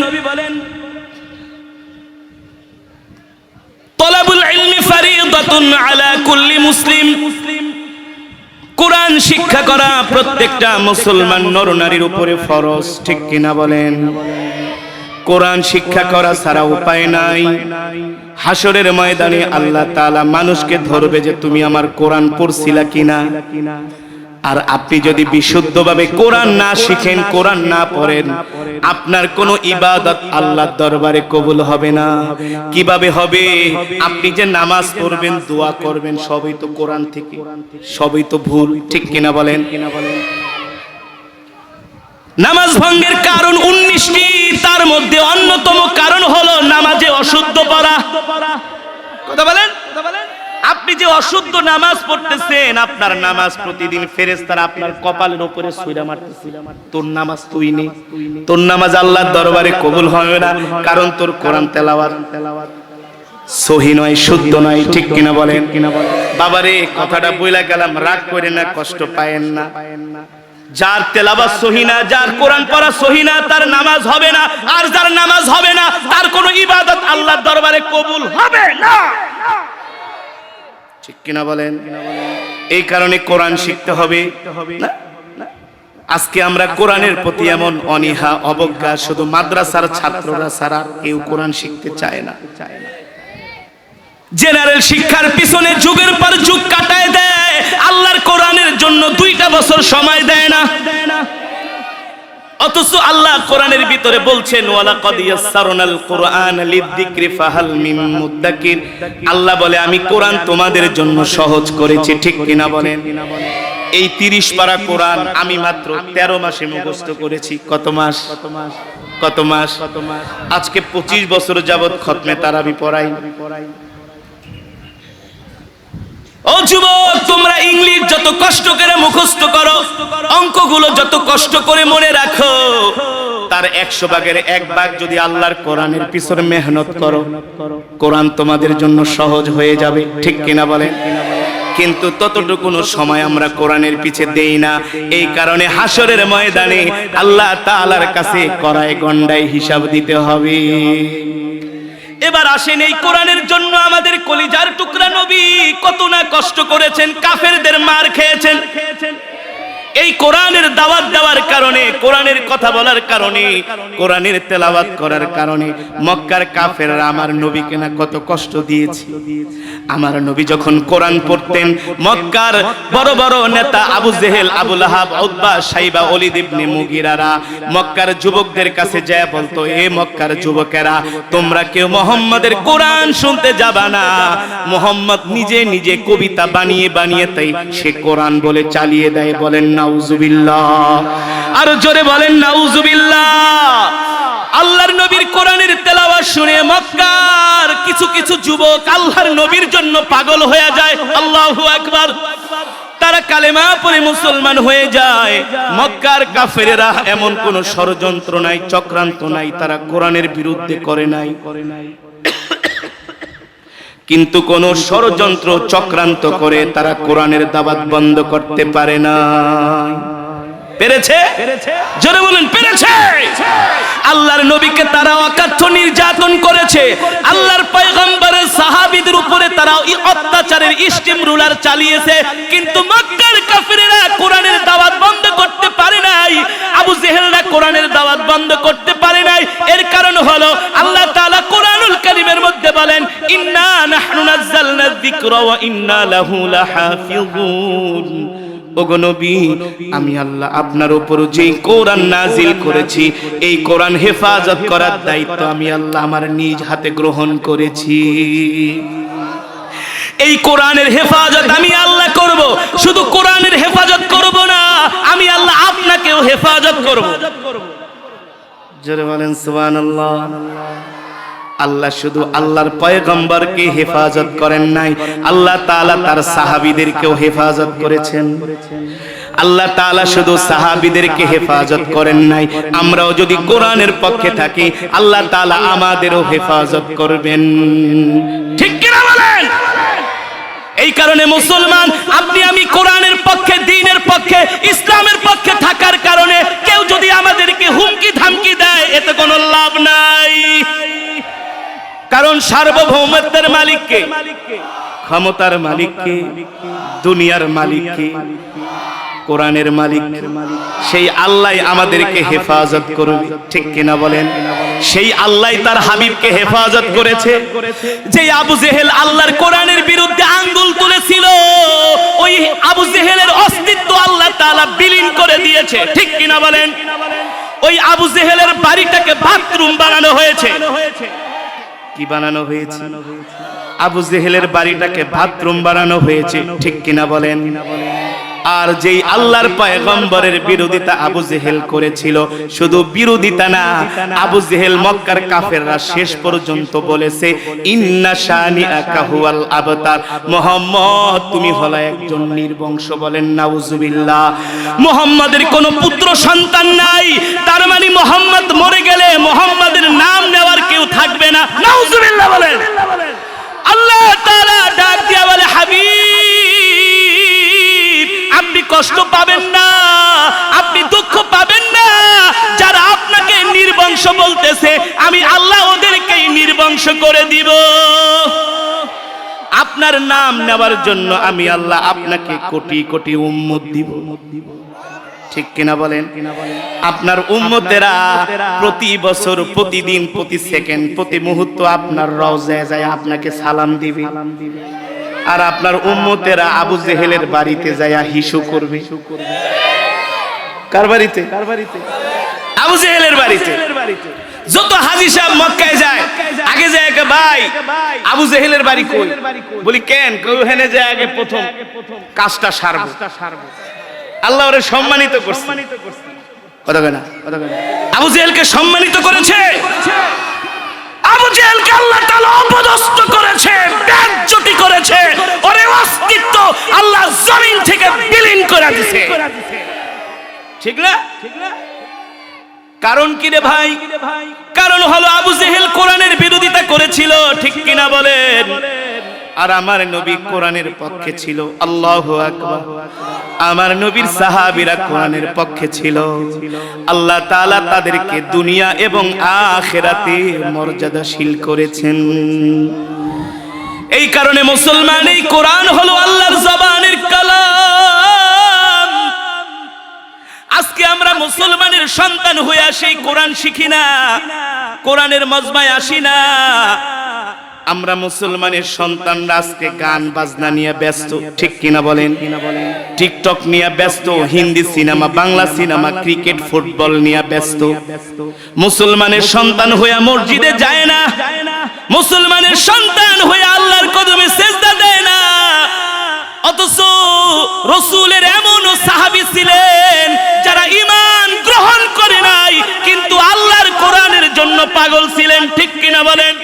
তলাবুল ইলমি ফারিদাতুন আলা কুল্লি মুসলিম। কোরআন শিক্ষা করা প্রত্যেকটা মুসলমান নরনারীর উপরে ফরজ, ঠিক কিনা বলেন? কোরআন শিক্ষা করা ছাড়া উপায় নাই। হাসরের ময়দানে আল্লাহ তাআলা মানুষকে ধরবে যে তুমি আমার কোরআন পড়ছিলা কিনা। আর আপনি যদি বিশুদ্ধভাবে কোরআন না শিখেন, কোরআন না পড়েন, আপনার কোনো ইবাদত আল্লাহর দরবারে কবুল হবে না। কিভাবে হবে? আপনি যে নামাজ পড়বেন, দোয়া করবেন, সবই তো কোরআন থেকে, সবই তো ভুল, ঠিক কিনা বলেন? নামাজ ভঙ্গের কারণ 19টি, তার মধ্যে অন্যতম কারণ হলো নামাজে অশুদ্ধ পড়া। কথা বলেন? আপনি যে অশুদ্ধ নামাজ পড়তেছেন, আপনার নামাজ প্রতিদিন ফেরেশতারা আপনার কপালের উপরে ছুঁড়া মারতেছে, তোর নামাজ তুই নে, তোর নামাজ আল্লাহর দরবারে কবুল হবে না, কারণ তোর কোরআন তেলাওয়াত সহি নয়, শুদ্ধ নয়, ঠিক কিনা বলেন? বাবারে কথাটা বইলা গেলাম, রাগ করে না, কষ্ট পায়েন না। যার তেলাওয়াত সহি না, যার কোরআন পড়া সহি না, তার নামাজ হবে না। আর যার নামাজ হবে না, তার কোনো ইবাদত আল্লাহর দরবারে কবুল হবে না, ঠিক কিনা বলেন? এই কারণে কোরআন শিখতে হবে। আজকে আমরা কোরআনের প্রতি এমন অনীহা, অবজ্ঞা, শুধু মাদ্রাসার ছাত্ররা ছাড়া কেউ কোরআন শিখতে চায় না। জেনারেল শিক্ষার পিছনে যুগের পর যুগ কাটায় দেয়, আল্লাহর কোরআনের জন্য 2টা বছর সময় দেয় না। অথচ আল্লাহ কোরআনের ভিতরে বলছেন ওয়ালাকাদ ইয়াসসারনাল কুরআন লিযিকরি ফাহাল মিন মুদ্দাকির। আল্লাহ বলে আমি কোরআন তোমাদের জন্য সহজ করেছি, ঠিক কিনা বলেন? এই 30 পারা কোরআন আমি মাত্র 13 মাসে মুখস্থ করেছি। কত মাস? কত মাস? আজকে 25 বছর যাবত খতমে তারাবি পড়াই। ও যুবক, তোমরা ইংলিশ যত কষ্ট করে মুখস্থ করো, অঙ্কগুলো যত কষ্ট করে মনে রাখো, তার 100 ভাগের 1 ভাগ যদি আল্লাহর কোরআনের পিছনে মেহনত করো, কোরআন তোমাদের জন্য সহজ হয়ে যাবে, ঠিক কিনা বলেন? কিন্তু ততটুকু সময় আমরা কোরআনের পিছে দেই না। এই কারণে হাসরের ময়দানে আল্লাহ তাআলার কাছে কড়ায় গন্ডায় হিসাব দিতে হবে। এবার আসেন, এই কোরআনের জন্য আমাদের কলিজার টুকরা নবী কত না কষ্ট করেছেন, কাফেরদের মার খেয়েছেন। এই কোরআনের দাওয়াত দেওয়ার কারণে, কোরআনের কথা বলার কারণে, কোরআনের তেলাওয়াত করার কারণে মক্কার কাফেররা আমার নবীকে না কত কষ্ট দিয়েছে। আমার নবী যখন কোরআন পড়তেন, মক্কার বড় বড় নেতা আবু জেহেল, আবু লাহাব, উতবা, সাইবা, ওলীদ ইবনে মুগীরারা মক্কার যুবকদের কাছে যায় বলতো, এ মক্কার যুবকেরা, তোমরা কেউ মুহাম্মাদের কোরআন শুনতে যাবা না। মুহাম্মদ নিজে নিজে কবিতা বানিয়ে বানিয়ে তাই সে কোরআন বলে চালিয়ে দেয়। বলেন নাউজুবিল্লাহ, আর জোরে বলেন নাউজুবিল্লাহ। আল্লাহর নবীর কোরআনের তেলাওয়াত শুনে মক্কার কিছু কিছু যুবক আল্লাহর নবীর জন্য পাগল হয়ে যায়। আল্লাহু আকবার। তারা কালেমা পড়ে মুসলমান হয়ে যায়। মক্কার কাফেরেরা এমন কোন ষড়যন্ত্র নাই, চক্রান্ত নাই, তারা কোরআনের বিরুদ্ধে করে নাই। কিন্তু কোন ষড়যন্ত্র চক্রান্ত করে তারা কোরআনের দাওয়াত বন্ধ করতে পারে না। পেরেছে? জোরে বলেন পেরেছে। আল্লাহর নবীকে তারা অকাথ্য নির্যাতন করেছে। আল্লাহর পয়গম্বরের সাহাবীদের উপরে তারা অত্যাচারের স্টিম রুলার চালিয়েছে, কিন্তু মক্কার কাফিরেরা কোরআনের দাওয়াত বন্ধ করতে পারে নাই। আবু জেহেলরা কোরআনের দাওয়াত বন্ধ করতে পারে নাই। এর কারণ হলো আল্লাহ তাআলা কোরআনুল কারীমের মধ্যে বলেন, ইন্না নাহনু নাযালনা যিকরা ওয়া ইন্না লাহু লাহাফিজুন। ওগো নবী, আমি আল্লাহ আপনার উপর যে কোরআন নাজিল করেছি, এই কোরআন হেফাজত করার দায়িত্ব আমি আল্লাহ আমার নিজ হাতে গ্রহণ করেছি। এই কোরআনের হেফাজত আমি আল্লাহ করব। শুধু কোরআনের হেফাজত করব না, আমি আল্লাহ আপনাকেও হেফাজত করব। জোরে বলেন সুবহানাল্লাহ। আল্লাহ শুধু আল্লাহর পয়গম্বরকে হেফাজত করেন নাই, আল্লাহ তাআলা তার সাহাবীদেরকেও হেফাজত করেছেন। আল্লাহ তাআলা শুধু সাহাবীদেরকে হেফাজত করেন নাই, আমরাও যদি কোরআনের পক্ষে থাকি আল্লাহ তাআলা আমাদেরও হেফাজত করবেন, ঠিক কি না বলেন? এই কারণে মুসলমান, আপনি আমি কোরআনের পক্ষে, দ্বীনের পক্ষে, ইসলামের পক্ষে থাকার কারণে কেউ যদি আমাদেরকে হুমকি ধামকি দেয়, এতে কোনো লাভ নাই। কারণ সার্বভৌমত্বের মালিককে, ক্ষমতার মালিককে, দুনিয়ার মালিককে, কোরআনের মালিক সেই আল্লাহ আমাদেরকে হেফাজত করবে, ঠিক কিনা বলেন? সেই আল্লাহ তার হাবিবকে হেফাজত করেছে। যে আবু জেহেল আল্লাহর কোরআনের বিরুদ্ধে আঙ্গুল তুলেছিল, ওই আবু জেহেলের অস্তিত্ব আল্লাহ তাআলা বিলীন করে দিয়েছে, ঠিক কিনা বলেন? ওই আবু জেহেলের বাড়িটাকে বাথরুম বানানো হয়েছে। কি বানানো হয়েছে? আবু জেহেলের বাড়িটাকে বাথরুম বানানো হয়েছে, ঠিক কিনা বলেন? আর যেই আল্লাহর পয়গম্বরের বিরোধিতা আবু জেহেল করেছিল, শুধু বিরোধিতা না, আবু জেহেল মক্কার কাফেররা শেষ পর্যন্ত বলেছে, ইন্না শানিআকা হুয়াল আবতার, মুহাম্মদ তুমি হলো একজন নির্বংশ। বলেন নাউজুবিল্লাহ। মুহাম্মাদের কোনো পুত্র সন্তান নাই, তার মানে মুহাম্মদ মরে গেলে মুহাম্মাদের নাম নেওয়ার কেউ থাকবে না। নাউজুবিল্লাহ বলেন। আল্লাহ তাআলা ডাক দিয়া বলে, হাবিব আপনি কষ্ট পাবেন না, আপনি দুঃখ পাবেন না। যারা আপনাকে নির্বংশ বলতেছে, আমি আল্লাহ ওদেরকেই নির্বংশ করে দিব। আপনার নাম নেওয়ার জন্য আমি আল্লাহ আপনাকে কোটি কোটি উম্মত দিব, ঠিক কিনা বলেন? আপনার উম্মতেরা প্রতি বছর, প্রতিদিন, প্রতি সেকেন্ড, প্রতি মুহূর্ত আপনার রওজায় যায় আপনাকে সালাম দিবে। আর আপনার উম্মতেরা আবু জেহেলের বাড়িতে যায় হিসু করবে। কার বাড়িতে? আবু জেহেলের বাড়িতে। যত হাজী সাহেব মক্কায় যায় আগে যায় কে ভাই আবু জেহেলের বাড়ি কই, বলি কেন, ওখানে যায় আগে প্রথম কাজটা সারবো। আল্লাহ ওরে সম্মানিত করছে, কথা কয় না? আবু জেহেলকে সম্মানিত করেছে, আবু জেহেলকে আল্লাহ তাআলা অপদস্থ করেছে, বেজ্জতি করেছে, ওর অস্তিত্ব আল্লাহ জমিন থেকে বিলীন করে দিয়েছে। ঠিক না? কারণ কি রে ভাই? কারণ হলো আবু জেহেল কোরআনের বিরোধিতা করেছিল, ঠিক কিনা বলেন? আর আমার নবী কোরআনের পক্ষে ছিল। আল্লাহু আকবার। আমার নবীর সাহাবীরা কোরআনের পক্ষে ছিল। আল্লাহ তাআলা তাদেরকে দুনিয়া এবং আখিরাতে মর্যাদাশীল করেছেন। এই কারণে মুসলমান, এই কোরআন হলো আল্লাহর জবানের কালাম। আজকে আমরা মুসলমানের সন্তান হয়ে সেই কোরআন শিখি না, কোরআনের মজমায় আসি না। আমরা মুসলমানের সন্তানরা আজকে গান বাজনা নিয়ে ব্যস্ত, ঠিক কিনা বলেন? টিকটক নিয়ে ব্যস্ত, Hindi cinema, Bangla cinema, cricket, football নিয়ে ব্যস্ত। মুসলমানের সন্তান হয়ে মসজিদে যায় না, মুসলমানের সন্তান হয়ে আল্লাহর কদমে সিজদা দেয় না। অথচ রাসূলের এমন সাহাবী ছিলেন যারা ঈমান গ্রহণ করে নাই কিন্তু আল্লাহর কোরআনের জন্য পাগল ছিলেন, ঠিক কিনা বলেন?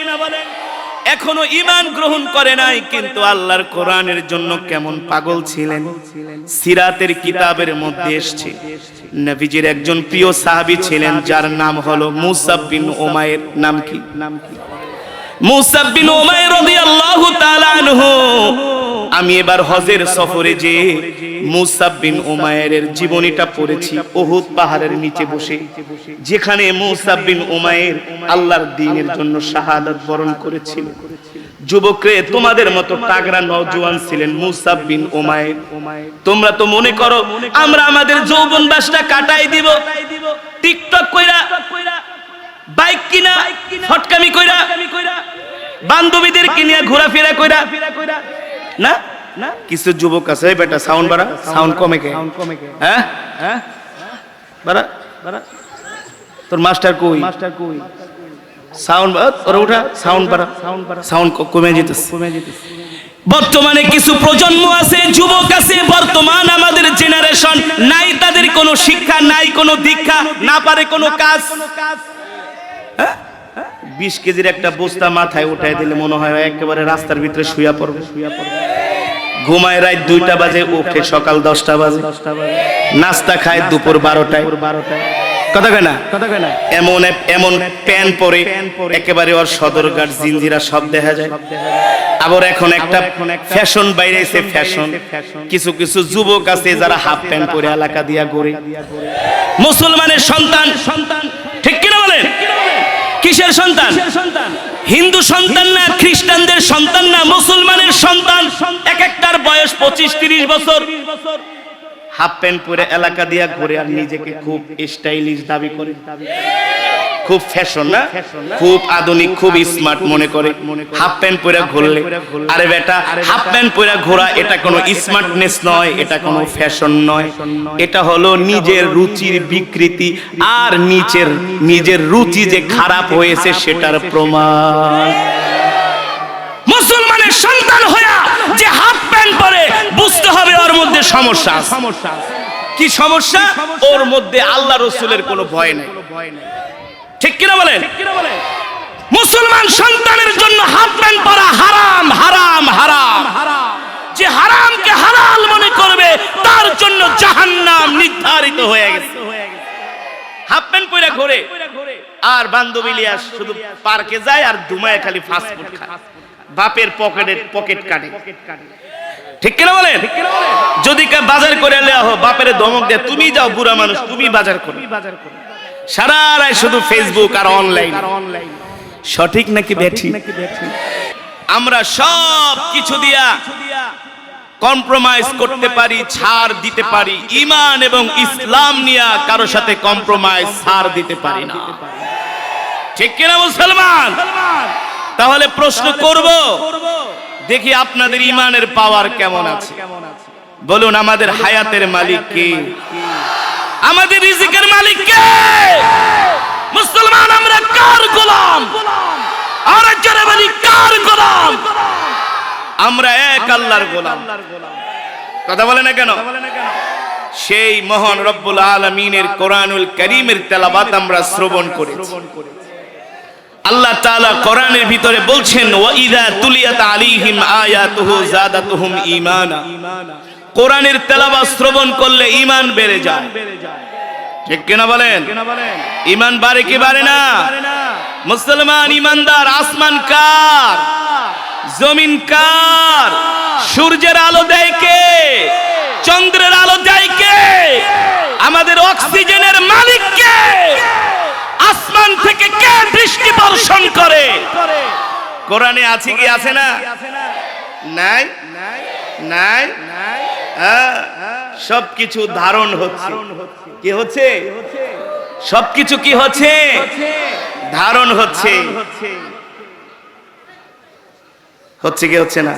এখনো ঈমান গ্রহণ করে নাই কিন্তু আল্লাহর কোরআনের জন্য কেমন পাগল ছিলেন। সিরাতের কিতাবের মধ্যে এসেছে নবীজির একজন প্রিয় সাহাবী ছিলেন যার নাম হলো মুসাব বিন উমাইর। নাম কি? মুসাব বিন উমাইর রাদিয়াল্লাহু তাআলা আনহু। আমি এবার হজের সফরে যে মুসাব বিন উমাইরের জীবনীটা পড়েছি উহুদ পাহাড়ের নিচে বসে, যেখানে মুসাব বিন উমাইর আল্লাহর দ্বীনের জন্য শাহাদাত বরণ করেছিল। যুবকরে, তোমাদের মতো তাগড়া নওজোয়ান ছিলেন মুসাব বিন উমাইর। তোমরা তো মনে করো আমরা আমাদের যৌবন বাসটা কাটাই দিব টিকটক কইরা, বাইক কিনা, ফটকামি কইরা, বান্ধবীদের কিনিয়া ঘোরাফেরা কইরা না। কিছু যুবক আছে, বেটা সাউন্ড বাড়া, সাউন্ড কমে কে? হ্যাঁ বাড়া, তোর মাস্টার কই? সাউন্ড ওরে উঠা, সাউন্ড বাড়া, সাউন্ড কমে যেতেছে। বর্তমানে কিছু প্রজন্ম আছে, যুবক আছে, বর্তমান আমাদের জেনারেশন নাই, তাদের কোনো শিক্ষা নাই, কোনো দীক্ষা, না পারে কোনো কাজ। 20 কেজির একটা বস্তা মাথায় উঠায় দিলে মনে হয় একেবারে রাস্তার ভিতরে শুয়া পড়বে। ঘুমায় রাত 2টা বাজে, উঠে সকাল 10টা বাজে, নাস্তা খায় দুপুর 12টায়। কথা কয় না? এমন এমন প্যান্ট পরে একেবারে ওর সদরঘাট জিঞ্জিরা সব দেখা যায়। আবার এখন একটা ফ্যাশন বাইরেছে, ফ্যাশন। কিছু কিছু যুবক আছে যারা হাফ প্যান্ট পরে এলাকা দিয়া ঘুরে। মুসলমানের সন্তান, ঠিক কিনা বলেন? কিসের সন্তান? হিন্দু সন্তান না, খ্রিস্টানদের সন্তান না, মুসলমানের সন্তান। এক একটার বয়স 25-30 বছর, হাফ প্যান্ট পরে এলাকা দিয়া ঘুরে আর নিজেকে খুব স্টাইলিশ দাবি করে, খুব ফ্যাশন না, খুব আধুনিক, খুব স্মার্ট মনে করে হাফ প্যান্ট পরে ঘুরলে। আরে বেটা, হাফ প্যান্ট পরে ঘোরা এটা কোনো স্মার্টনেস নয়, এটা কোনো ফ্যাশন নয়, এটা হলো নিজের রুচির বিকৃতি আর নিজের রুচি যে খারাপ হয়েছে সেটার প্রমাণ। মুসলমানের সন্তান হয়ে যে হাফ প্যান্ট পরে বুঝতে হবে ওর মধ্যে সমস্যা। কি সমস্যা? ওর মধ্যে আল্লাহ রাসূলের কোনো ভয় নাই, ঠিক কিনা বলেন? মুসলমান সন্তানের জন্য হাফ প্যান্ট পরা হারাম, হারাম, হারাম। যে হারামকে হালাল মনে করবে তার জন্য জাহান্নাম নির্ধারিত হয়ে গেছে। হাফ প্যান্ট পরে ঘোরে আর বান্ধবী লিয়া শুধু পার্কে যায় আর দুমায় খালি ফাস্ট ফুড খায়, বাপের পকেট কাটে, ঠিক কিনা বলেন? যদি বাজার করে লেয়া হো, বাপের ধমক দেয়, তুমি যাও বুড়া মানুষ, তুমি বাজার করো। সারা রাত শুধু ফেসবুক আর অনলাইন। সঠিক নাকি বেঠিক? আমরা সব কিছু দিয়া কম্প্রোমাইজ করতে পারি, ছাড় দিতে পারি। ঈমান এবং ইসলাম নিয়ে কারো সাথে কম্প্রোমাইজ ছাড় দিতে পারি না, ঠিক কিনা মুসলমান? তাহলে প্রশ্ন করব, দেখি আপনাদের ঈমানের পাওয়ার কেমন আছে। বলুন, আমাদের হায়াতের মালিক কে? আমাদের রিজিকের মালিক কে? মুসলমান আমরা কার গোলাম? আর যারা বলি কার গোলাম? আমরা এক আল্লাহর গোলাম। কথা বলে না কেন? সেই মহান রব্বুল আলামিনের কোরআনুল কারীমের তেলাওয়াত আমরা শ্রবণ করেছি। আল্লাহ তাআলা কোরআনের ভিতরে বলছেন, ওয়া ইযা তুলিয়াত আলাইহিম আয়াতুহু যাদাতুহুম ঈমানা। কোরআনের তেলাওয়াত শ্রবণ করলে ঈমান বেড়ে যায়। ঠিক কিনা বলেন? ঈমান বাড়ে কি বাড়ে না? মুসলমান ঈমানদার। আসমান কার? জমিন কার? সূর্যের আলো দেয় কে? চন্দ্রের আলো দেয় কে? আমাদের অক্সিজেনের মালিক কে? আসমান থেকে কে বৃষ্টি বর্ষণ করে? কোরআনে আছে কি আছে না? নাই নাই। সবকিছু ধারণ হচ্ছে। কি হচ্ছে? সবকিছু কি হচ্ছে? ধারণ হচ্ছে। হচ্ছে কি হচ্ছে না?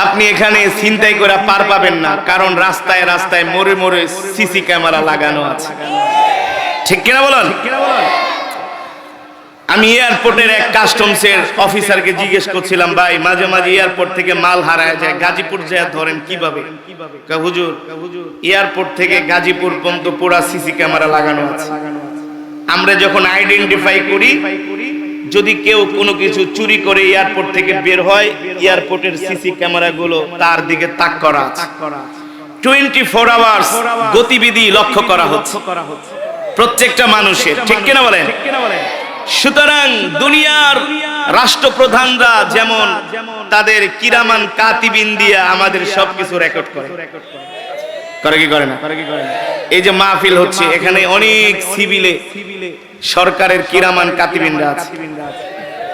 আপনি এখানে ছিনতাই করে পার পাবেন না, কারণ রাস্তায় রাস্তায় মোড়ে মোড়ে সিসি ক্যামেরা লাগানো আছে। ঠিক কিনা বলেন? আমি এয়ারপোর্টের এক কাস্টমসের অফিসারকে জিজ্ঞেস করছিলাম, ভাই মাঝে মাঝে এয়ারপোর্ট থেকে মাল হারায় যায়, গাজীপুর যায় ধরেন কিভাবে? হুজুর এয়ারপোর্ট থেকে গাজীপুর পর্যন্ত পুরা সিসি ক্যামেরা লাগানো আছে। আমরা যখন আইডেন্টিফাই করি, যদি কেউ কোনো কিছু চুরি করে এয়ারপোর্ট থেকে বের হয়, এয়ারপোর্টের সিসি ক্যামেরা গুলো তার দিকে তাক করা আছে। 24 আওয়ার্স গতিবিধি লক্ষ্য করা হচ্ছে প্রত্যেকটা মানুষের। ঠিক কিনা বলেন? সুতরাং দুনিয়ার রাষ্ট্রপ্রধানরা যেমন তাদের কিরামান কাতিবিন দিয়ে আমাদের সবকিছু রেকর্ড করে কি করে না? এই যে মাহফিল হচ্ছে, এখানে অনেক সিভিলে সরকারের কিরামান কাতিবিনরা আছে।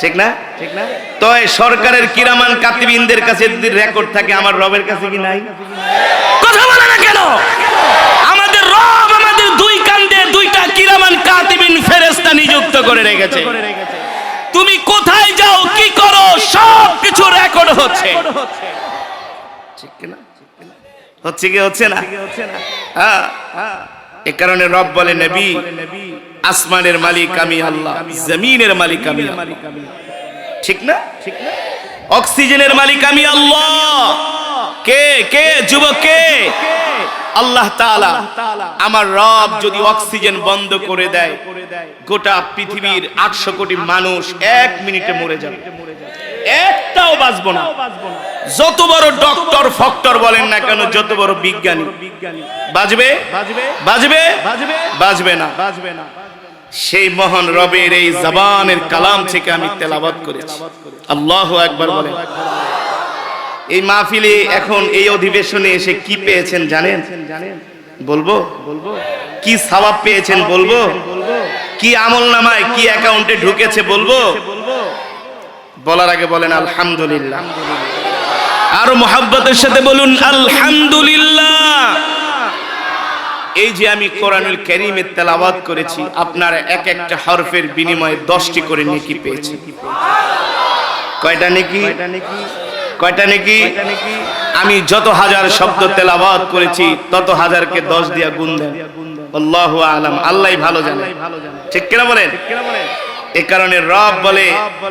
ঠিক না? তো সরকারের কিরামান কাতিবিনদের কাছে যদি রেকর্ড থাকে, আমার রবের কাছে কি নাই? কথা বলে না কেন? আমাদের রব আমাদের দুই কাঁধে দুইটা কিরামান কাতিবিন ফেরেশতা নিযুক্ত করে রেখেছে। তুমি কোথায় যাও, কি করো, সব কিছু রেকর্ড হচ্ছে। ঠিক না? হচ্ছে কি হচ্ছে না? হ্যাঁ। এ কারণে রব বলে, নবী আসমানের মালিক আমি আল্লাহ, জমিনের মালিক আমি আল্লাহ। ঠিক না? অক্সিজেনের মালিক আমি আল্লাহ। কে কে যুবক কে? আল্লাহ তাআলা। আমার রব যদি অক্সিজেন বন্ধ করে দেয়, গোটা পৃথিবীর 800 কোটি মানুষ 1 মিনিটে মরে যাবে, একটাও বাঁচবো না। যত বড় ডক্টর ফক্টর বলেন না কেন, যত বড় বিজ্ঞানী, বাঁচবে বাঁচবে বাঁচবে না। সেই মহান রবের এই জবানের কালাম থেকে আমি তেলাওয়াত করেছি। আল্লাহু আকবার বলেন। এই মাহফিলে এখন এই অধিবেশনে এসে কি পেয়েছেন জানেন? বলবো? কি সওয়াব পেয়েছেন বলবো? কি আমলনামায় কি অ্যাকাউন্টে ঢুকেছে বলবো? বলার আগে বলেন আলহামদুলিল্লাহ। আর মুহাব্বতের সাথে বলুন আলহামদুলিল্লাহ। এই যে আমি কোরআনুল কারীমের তেলাওয়াত করেছি, আপনার এক একটা হরফের বিনিময়ে 10টি করে নেকি পেয়েছি। কয়টা নেকি? কয়টা নেকি? আমি যত হাজার শব্দ তেলাওয়াত করেছি, তত হাজারকে 10 দিয়া গুণ দেন। আল্লাহু আ'লাম, আল্লাহই ভালো জানে। ঠিক কিনা বলেন? এ কারণে রব বলে,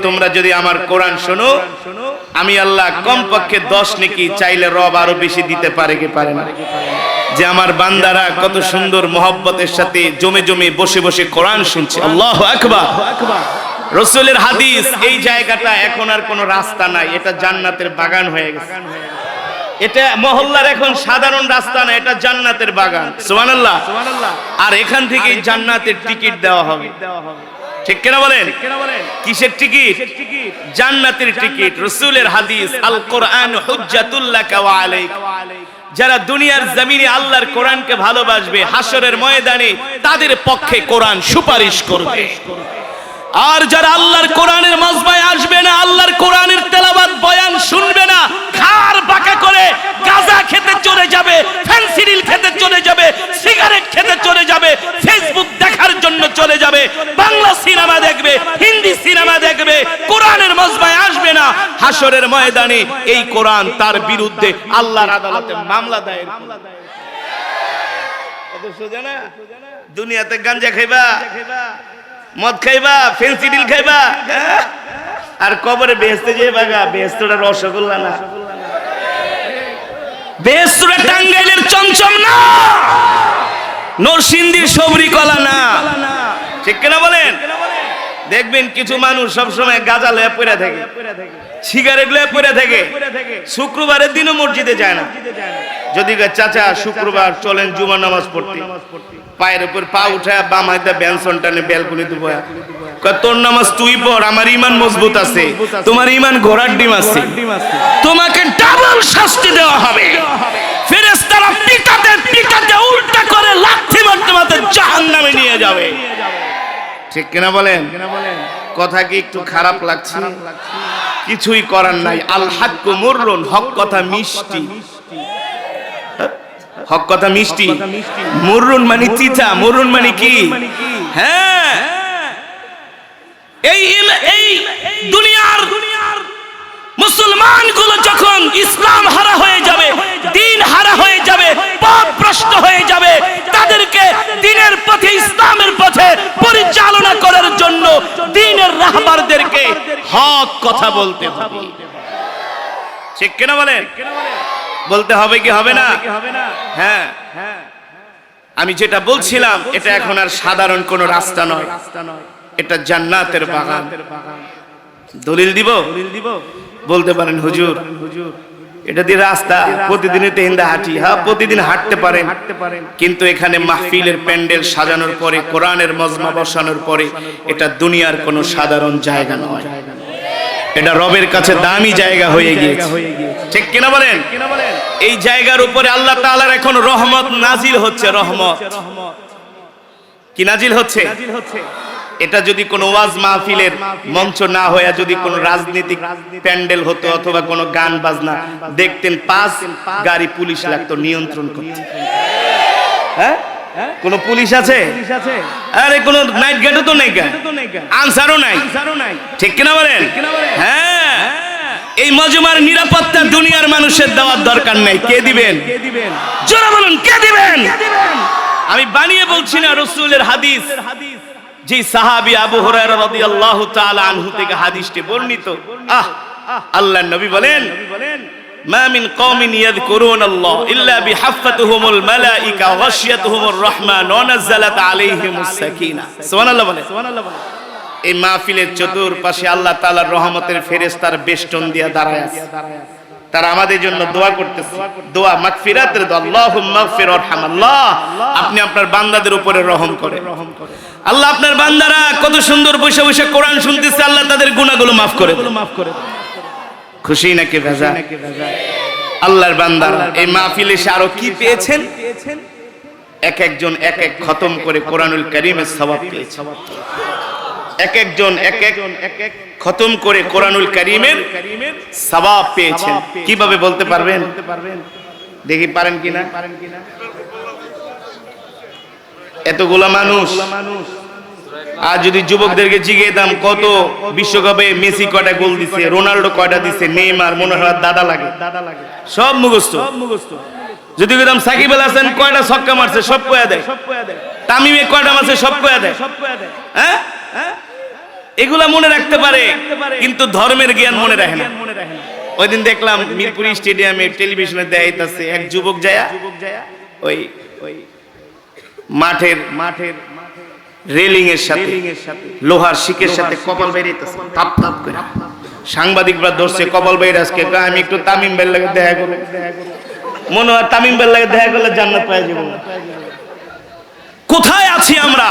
তোমরা যদি আমার কোরআন শোনো, আমি আল্লাহ কমপক্ষে 10 নেকি চাইলে রব আরো বেশি দিতে পারে কি পারে না? যে আমার বান্দারা কত সুন্দর মহব্বতের সাথে জমে জমে বসে বসে কোরআন শুনছে। আল্লাহু আকবার। রাসূলের হাদিস, এই জায়গাটা এখন আর কোনো রাস্তা নাই, এটা জান্নাতের বাগান হয়ে গেছে। এটা মহল্লার এখন সাধারণ রাস্তা না, এটা জান্নাতের বাগান। সুবহানাল্লাহ। আর এখান থেকে জান্নাতের টিকিট দেওয়া হবে। ঠিক কিনা বলেন? কিসের টিকিট? জান্নাতের টিকিট। রাসূলের হাদিস, আল কোরআন হুজ্জাতুল লাকা ওয়া আলাইক। যারা দুনিয়ার জমিনে আল্লাহর কোরআনকে ভালোবাসবে, হাসরের ময়দানে তাদের পক্ষে কোরআন সুপারিশ করবে। আর যারা আল্লাহর কোরআনের মাজমায় আসবে না, আল্লাহর কোরআনের তেলাওয়াত বয়ান শুনবে না, খার বাঁকা করে গাঁজা খেতে চলে যাবে, ফেনসিডিল খেতে চলে যাবে, সিগারেট খেতে চলে যাবে, ফেসবুক দেখার জন্য চলে যাবে, বাংলা সিনেমা দেখবে, হিন্দি সিনেমা দেখবে, কোরআনের মাজমায় আসবে না, হাসরের ময়দানে এই কোরআন তার বিরুদ্ধে আল্লাহর আদালতে মামলা দায়ের করবে। এত সোজা না। দুনিয়াতে গাঞ্জা খাইবা, মদ খাইবা, ফেন্সিডিল খাইবা, আর কবরে বেহেশতে যেয়ে বাগা। বেহেশতটা রসগোল্লা না, বেহেশতটা টাঙ্গাইলের চমচম না, নরসিংদীর সবরি কলা না। ঠিক কিনা বলেন? দেখবেন কিছু মানুষ সবসময় গাঁজা লয়ে পড়ে থাকে, সিগারেট লয়ে পড়ে থাকে, শুক্রবারের দিনও মসজিদে যায় না। যদি চাচা শুক্রবার চলেন জুমা নামাজ পড়তে, পায়ের উপর পা উঠায় বাম হাতে বেনসন টানে বেলকুনিতে বয়া, তোর নামাজ তুই পড়, আমার ইমান মজবুত আছে, তোমার ইমান ঘোড়ার ডিম আছে, তোমাকে ডাবল শাস্তি দেওয়া হবে। ফেরেশতারা পিটাতে পিটাতে উল্টা করে লাথি মারতে মারতে জাহান্নামে নিয়ে যাবে। ঠিক কিনা বলেন? কথা কি একটু খারাপ লাগছে? কিছুই করার নাই। আল হাক্কু মুররুন, হক কথা মিষ্টি। হক কথা মিষ্টি। মুররুন মানে তিতা, মুররুন মানে কি? হ্যাঁ, এই দুনিয়ার মুসলমান গুলো যখন ইসলাম হারা হয়ে যাবে, দিন হারা হয়ে যাবে, পথ ভ্রষ্ট হয়ে যাবে, তাদেরকে দিনের পথে, ইসলামের পথে পরিচালনা করার জন্য দিনের রাহবারদেরকে হক কথা বলতে হবে। ঠিক কিনা বলেন? বলতে হবে কি হবে না? হ্যাঁ, আমি যেটা বলছিলাম, এটা এখন আর সাধারণ কোন রাস্তা নয়, এটা জান্নাতের বাগান। দলিল দিব? বলতে পারেন হুজুর এটা দিয়ে রাস্তা প্রতিদিনই তেহিন্দা হাঁটি। হ্যাঁ, প্রতিদিন হাঁটতে পারেন, কিন্তু এখানে মাহফিলের প্যান্ডেল সাজানোর পরে, কোরআনের মজমা বসানোর পরে, এটা দুনিয়ার কোনো সাধারণ জায়গা নয়, এটা রবের কাছে দামি জায়গা হয়ে গিয়েছে। ঠিক কিনা বলেন? এই জায়গার উপরে আল্লাহ তাআলার এখন রহমত নাজিল হচ্ছে। রহমত কি নাজিল হচ্ছে? এটা যদি কোনো ওয়াজ মাহফিলের মঞ্চ না হয়ে যদি কোনো রাজনৈতিক প্যান্ডেল হতো অথবা কোনো গান বাজনা, দেখতেন 5 গাড়ি পুলিশ লাগতো নিয়ন্ত্রণ করতে। হ্যাঁ, কোন পুলিশ আছে? আরে কোন নাইট গার্ডও তো নেই, আনসারও নাই। ঠিক কিনা বলেন? হ্যাঁ, এই মজমার নিরাপত্তা দুনিয়ার মানুষের দেওয়ার দরকার নেই। কে দিবেন? জোরে বলুন, কে দিবেন? আমি বানিয়ে বলছি না, রাসূলের হাদিস। যে সাহাবী আবু হুরায়রা রাদিয়াল্লাহু তাআলা আনহু থেকে হাদিসটি বর্ণিত। আল্লাহর নবী বলেন, মা মিন কওমিন ইয়াযকুরুনাল্লাহ ইল্লা বিহাফফাতুহুমুল মালায়েকা ওয়া গাশিয়াতুহুমুর রাহমান ওয়া নাযালাত আলাইহিমুস সাকিনা। সুবহানাল্লাহ বলেন। এই মাহফিলের চতুর্পাশে আল্লাহ তাআলার রহমতের ফেরেশতার বেষ্টন দিয়ে দাঁড়ায় আছে। তারা আমাদের জন্য দোয়া করতেছে, দোয়া মাগফিরাতের দোয়া। আল্লাহুম্মা গফির ওয়ারহামাল্লাহ, আপনি আপনার বান্দাদের উপরে রহম করেন। আল্লাহ, আপনার বান্দারা কত সুন্দর বসে বসে কোরআন শুনতেছে, আল্লাহ তাদের গুনাহগুলো মাফ করে দেন। খুশি নাকি ভেজা? আল্লাহর বান্দারা এই মাহফিলে এসে আরো কি পেয়েছেন? এক একজন এক এক খতম করে কোরআনুল কারীমের সওয়াব পেয়েছে। এক একজন এক এক খতম করে কোরআনুল কারীমের সওয়াব পেয়েছেন। কিভাবে বলতে পারবেন? দেখি পারেন কিনা। এতগুলা মানুষ, আর যদি যুবকদেরকে জিজ্ঞেস দাম কত বিশ্বকাপে মেসি কয়টা গোল দিছে, রোনাল্ডো কয়টা দিছে, নেইমার মনে হয় দাদা লাগে, সব মুখস্থ। যদি কইতাম সাকিব আল হাসান কয়টা ছক্কা মারছে, সব কয়া দেয়। তামিমে কয়টা মারছে, সব কয়া দেয়। হ্যাঁ, এগুলা মনে রাখতে পারে, কিন্তু ধর্মের জ্ঞান মনে রাখে না। ওই দিন দেখলাম মিরপুর স্টেডিয়ামে টেলিভিশনে দেখাইতেছে, এক যুবক যায়া ওই মাঠের রেলিং এর সাথে লোহার শিকের সাথে কপাল বেরিয়েছে তাপ তাপ করে। সাংবাদিকরা ধরছে কপাল বেরিয়ে, আজকে আমি একটু তামিম ভাইয়ের লাগে দেখা করব, মনে হয় তামিম ভাইয়ের লাগে দেখা করলে জান্নাত পেয়ে যাব। কোথায় আছি আমরা?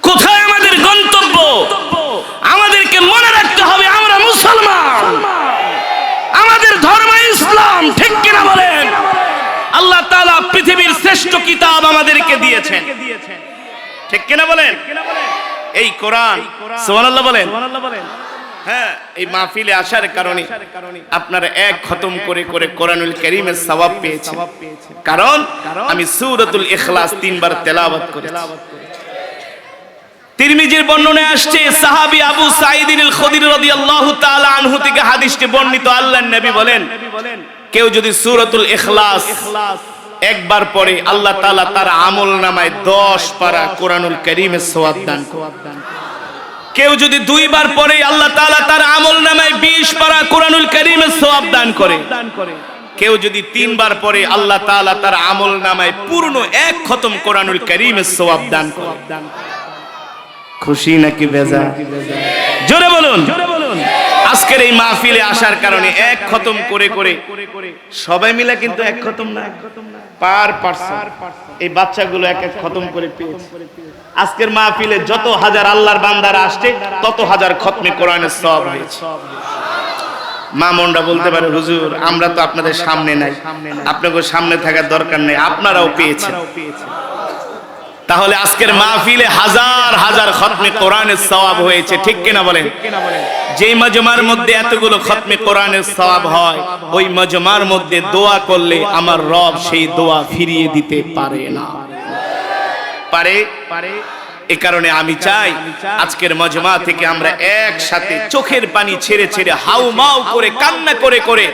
কোথায় আমাদের গন্তব্য? আমাদেরকে মনে রাখতে হবে আমরা মুসলমান, আমাদের ধর্ম ইসলাম। ঠিক কিনা বলেন? আল্লাহ তাআলা পৃথিবীর শ্রেষ্ঠ কিতাব আমাদেরকে দিয়েছেন। ঠিক কিনা বলেন? এই কোরআন। সুবহানাল্লাহ বলেন। হ্যাঁ, এই মাহফিলে আসার কারণে আপনারা এক খতম করে করে কোরআনুল কারীমের সওয়াব পেয়েছেন, কারণ আমি সূরাতুল ইখলাস 3 বার তেলাওয়াত করেছি। তিরমিজির বর্ণনায় আসছে, সাহাবী আবু সাঈদ আল খুদরি রাদিয়াল্লাহু তাআলা আনহু থেকে হাদিসটি বর্ণিত। আল্লাহর নবী বলেন, কেউ যদি সূরাতুল ইখলাস একবার পরে আল্লাহ তাআলা তার আমলনামায় 10 পারা কোরআনুল কারীমের সওয়াব দান করেন। কেউ যদি 2 বার পড়ে আল্লাহ তাআলা তার আমলনামায় 20 পারা কোরআনুল কারীমের সওয়াব দান করে। কেউ যদি 3 বার পড়ে আল্লাহ তাআলা তার আমলনামায় পূর্ণ 1 খতম কোরআনুল কারীমের সওয়াব দান করে। খুশি নাকি বেজার? জোরে বলুন। আজকের এই মাহফিলে আসার কারণে 1 খতম করে করে সবাই মিলে কিন্তু 1 খতম না, পার পারসন এই বাচ্চাগুলো 1 খতম করে পেয়েছে। আজকের মাহফিলে যত হাজার আল্লাহর বান্দারা আসছে তত হাজার খতমে কোরআনের সওয়াব হয়েছে। মামুনরা বলতে পারে হুজুর আমরা তো আপনাদের সামনে নাই, আপনাকে সামনে থাকার দরকার নেই, আপনারাও পেয়েছেন। তাহলে আজকের মাহফিলে হাজার হাজার খতমে কোরআনের সওয়াব হয়েছে, ঠিক কিনা বলেন? যেই মজমার মধ্যে এতগুলো খতমে কোরআনের সওয়াব হয়, ওই মজমার মধ্যে দোয়া করলে আমার রব সেই দোয়া ফিরিয়ে দিতে পারে না। পারে? এ কারণে আমি চাই আজকের মজমা থেকে আমরা একসাথে চোখের পানি ছেড়ে ছেড়ে হাউমাউ করে কান্না করে করে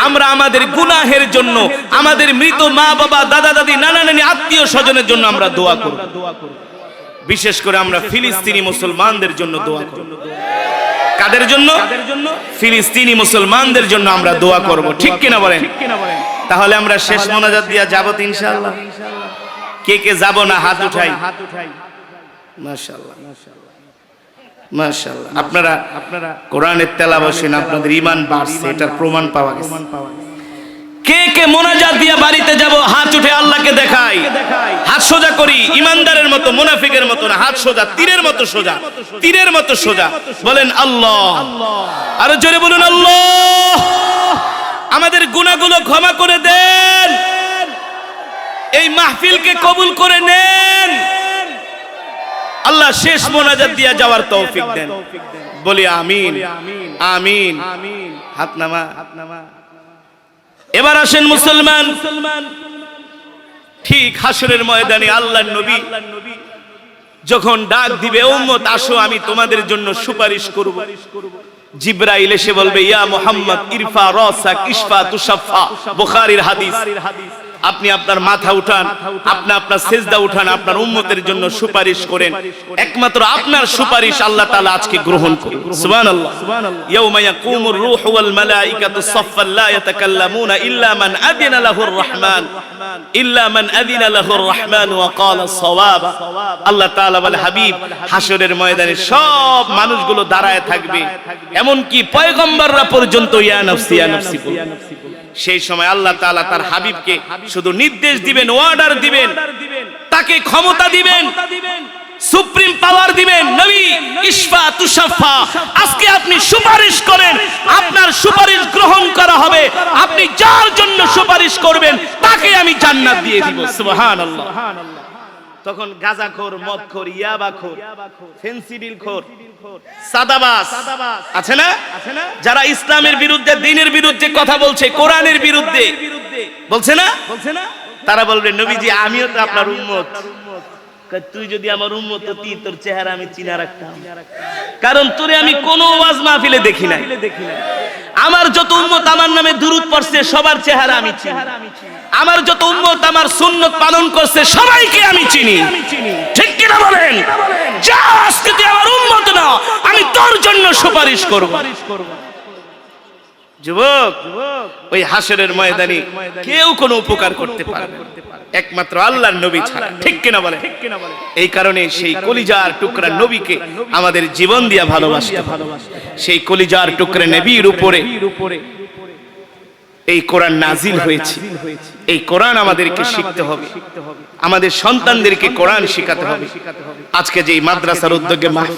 আমরা আমাদের গুনাহের জন্য, আমাদের মৃত মা বাবা দাদা দাদি নানা নানি আত্মীয় স্বজনের জন্য আমরা দোয়া করব। বিশেষ করে আমরা ফিলিস্তিনি মুসলমানদের জন্য দোয়া করব। কাদের জন্য? ফিলিস্তিনি মুসলমানদের জন্য আমরা দোয়া করব, ঠিক কিনা বলেন? তাহলে আমরা শেষ মোনাজাত দিয়া যাব তো ইনশাআল্লাহ। কে কে যাব না হাত উঠাই। মাশাআল্লাহ মাশাআল্লাহ। আপনারা কোরআনের তেলাওয়াত শুনে আপনাদের ঈমান বাড়ছে, এটার প্রমাণ পাওয়া গেছে। কে কে মোনাজাত দিয়া বাড়িতে যাব হাত উঠে আল্লাহকে দেখাই, হাত সোজা করি ঈমানদারের মতো, মুনাফিকের মতো না, হাত সোজা, তীরের মতো সোজা, তীরের মতো সোজা। বলেন আল্লাহ, আরো জোরে বলুন আল্লাহ। আমাদের গুনাহগুলো ক্ষমা করে দেন, এই মাহফিলকে কবুল করে নেন। আল্লাহ শেষ মোনাজাত দিয়া যাওয়ার তৌফিক দেন। বলি আমিন আমিন। হাত নামা। এবার আসেন মুসলমান, ঠিক হাসরের ময়দানে আল্লাহর নবী যখন ডাক দিবে, উম্মত আসো আমি তোমাদের জন্য সুপারিশ করব। জিবরাইল এসে বলবে, ইয়া মুহাম্মদ ইরফা রাসাক ইশফা তুশাফা। বুখারীর হাদিস। আপনি আপনার মাথা উঠান, আপনি আপনার সিজদা উঠান, আপনার উম্মতের জন্য সুপারিশ করেন। একমাত্র আপনার সুপারিশ আল্লাহ তাআলা আজকে গ্রহণ করুন। সুবহানাল্লাহ। ইয়াউমা ইয়াকুমুর রূহু ওয়াল মালায়েকাতু সাফফান লা ইয়াতাকাল্লামুনা ইল্লা মান আযিনা লাহুর রাহমান, ইল্লা মান আযিনা লাহুর রাহমান ওয়া ক্বালা সাওয়াবা। আল্লাহ তাআলা বলে, হাবিব হাসরের ময়দানে সব মানুষগুলো দাঁড়ায় থাকবে, এমন কি পয়গম্বররা পর্যন্ত ইয়া নাফসি ইয়া নাফসি বলবে। সেই সময় আল্লাহ তাআলা তার হাবিবকে শুধু নির্দেশ দিবেন, অর্ডার দিবেন, তাকে ক্ষমতা দিবেন, সুপ্রিম পাওয়ার দিবেন। নবী ইশফা তুশাফা, আজকে আপনি সুপারিশ করেন, আপনার সুপারিশ গ্রহণ করা হবে। আপনি যার জন্য সুপারিশ করবেন তাকে আমি জান্নাত দিয়ে দিব। সুবহানাল্লাহ। তখন গাঁজাখোর, মদখোর, ইয়াবাখোর, ফেন্সিডিলখোর, সাদাবাজ আছে না, যারা ইসলামের বিরুদ্ধে, দ্বীনের বিরুদ্ধে কথা বলছে, কোরআনের বিরুদ্ধে বলছে না, তারা বলবে নবীজি আমিও তো আপনার উম্মত। তুই যদি আমার উম্মত হতি তোর চেহারা আমি চিনা রাখতাম, কারণ তোরে আমি কোনো ওয়াজ মাহফিলে দেখি নাই। আমার যত উম্মত আমার নামে দুরূদ পড়ছে সবার চেহারা আমি চিনি। আমার যত উম্মত আমার সুন্নাত পালন করছে সবাইকে আমি চিনি, ঠিক কি না বলেন? যা আজকে তুই আমার উম্মত না, আমি তোর জন্য সুপারিশ করব। যুবক, ওই হাসরের ময়দানে কেউ কোনো উপকার করতে পারবে না একমাত্র আল্লাহর নবী ছাড়া, ঠিক কিনা বলেন? এই কারণে সেই কলিজার টুকরা নবীকে আমাদের জীবন দিয়া ভালোবাসতে হবে। সেই কলিজার টুকরা নবীর উপরে এই কোরআন নাজিল হয়েছে। এই কোরআন আমাদেরকে শিখতে হবে, আমাদের সন্তানদেরকে কোরআন শেখাতে হবে। আজকে যে মাদ্রাসার উদ্যোগে মাহফিল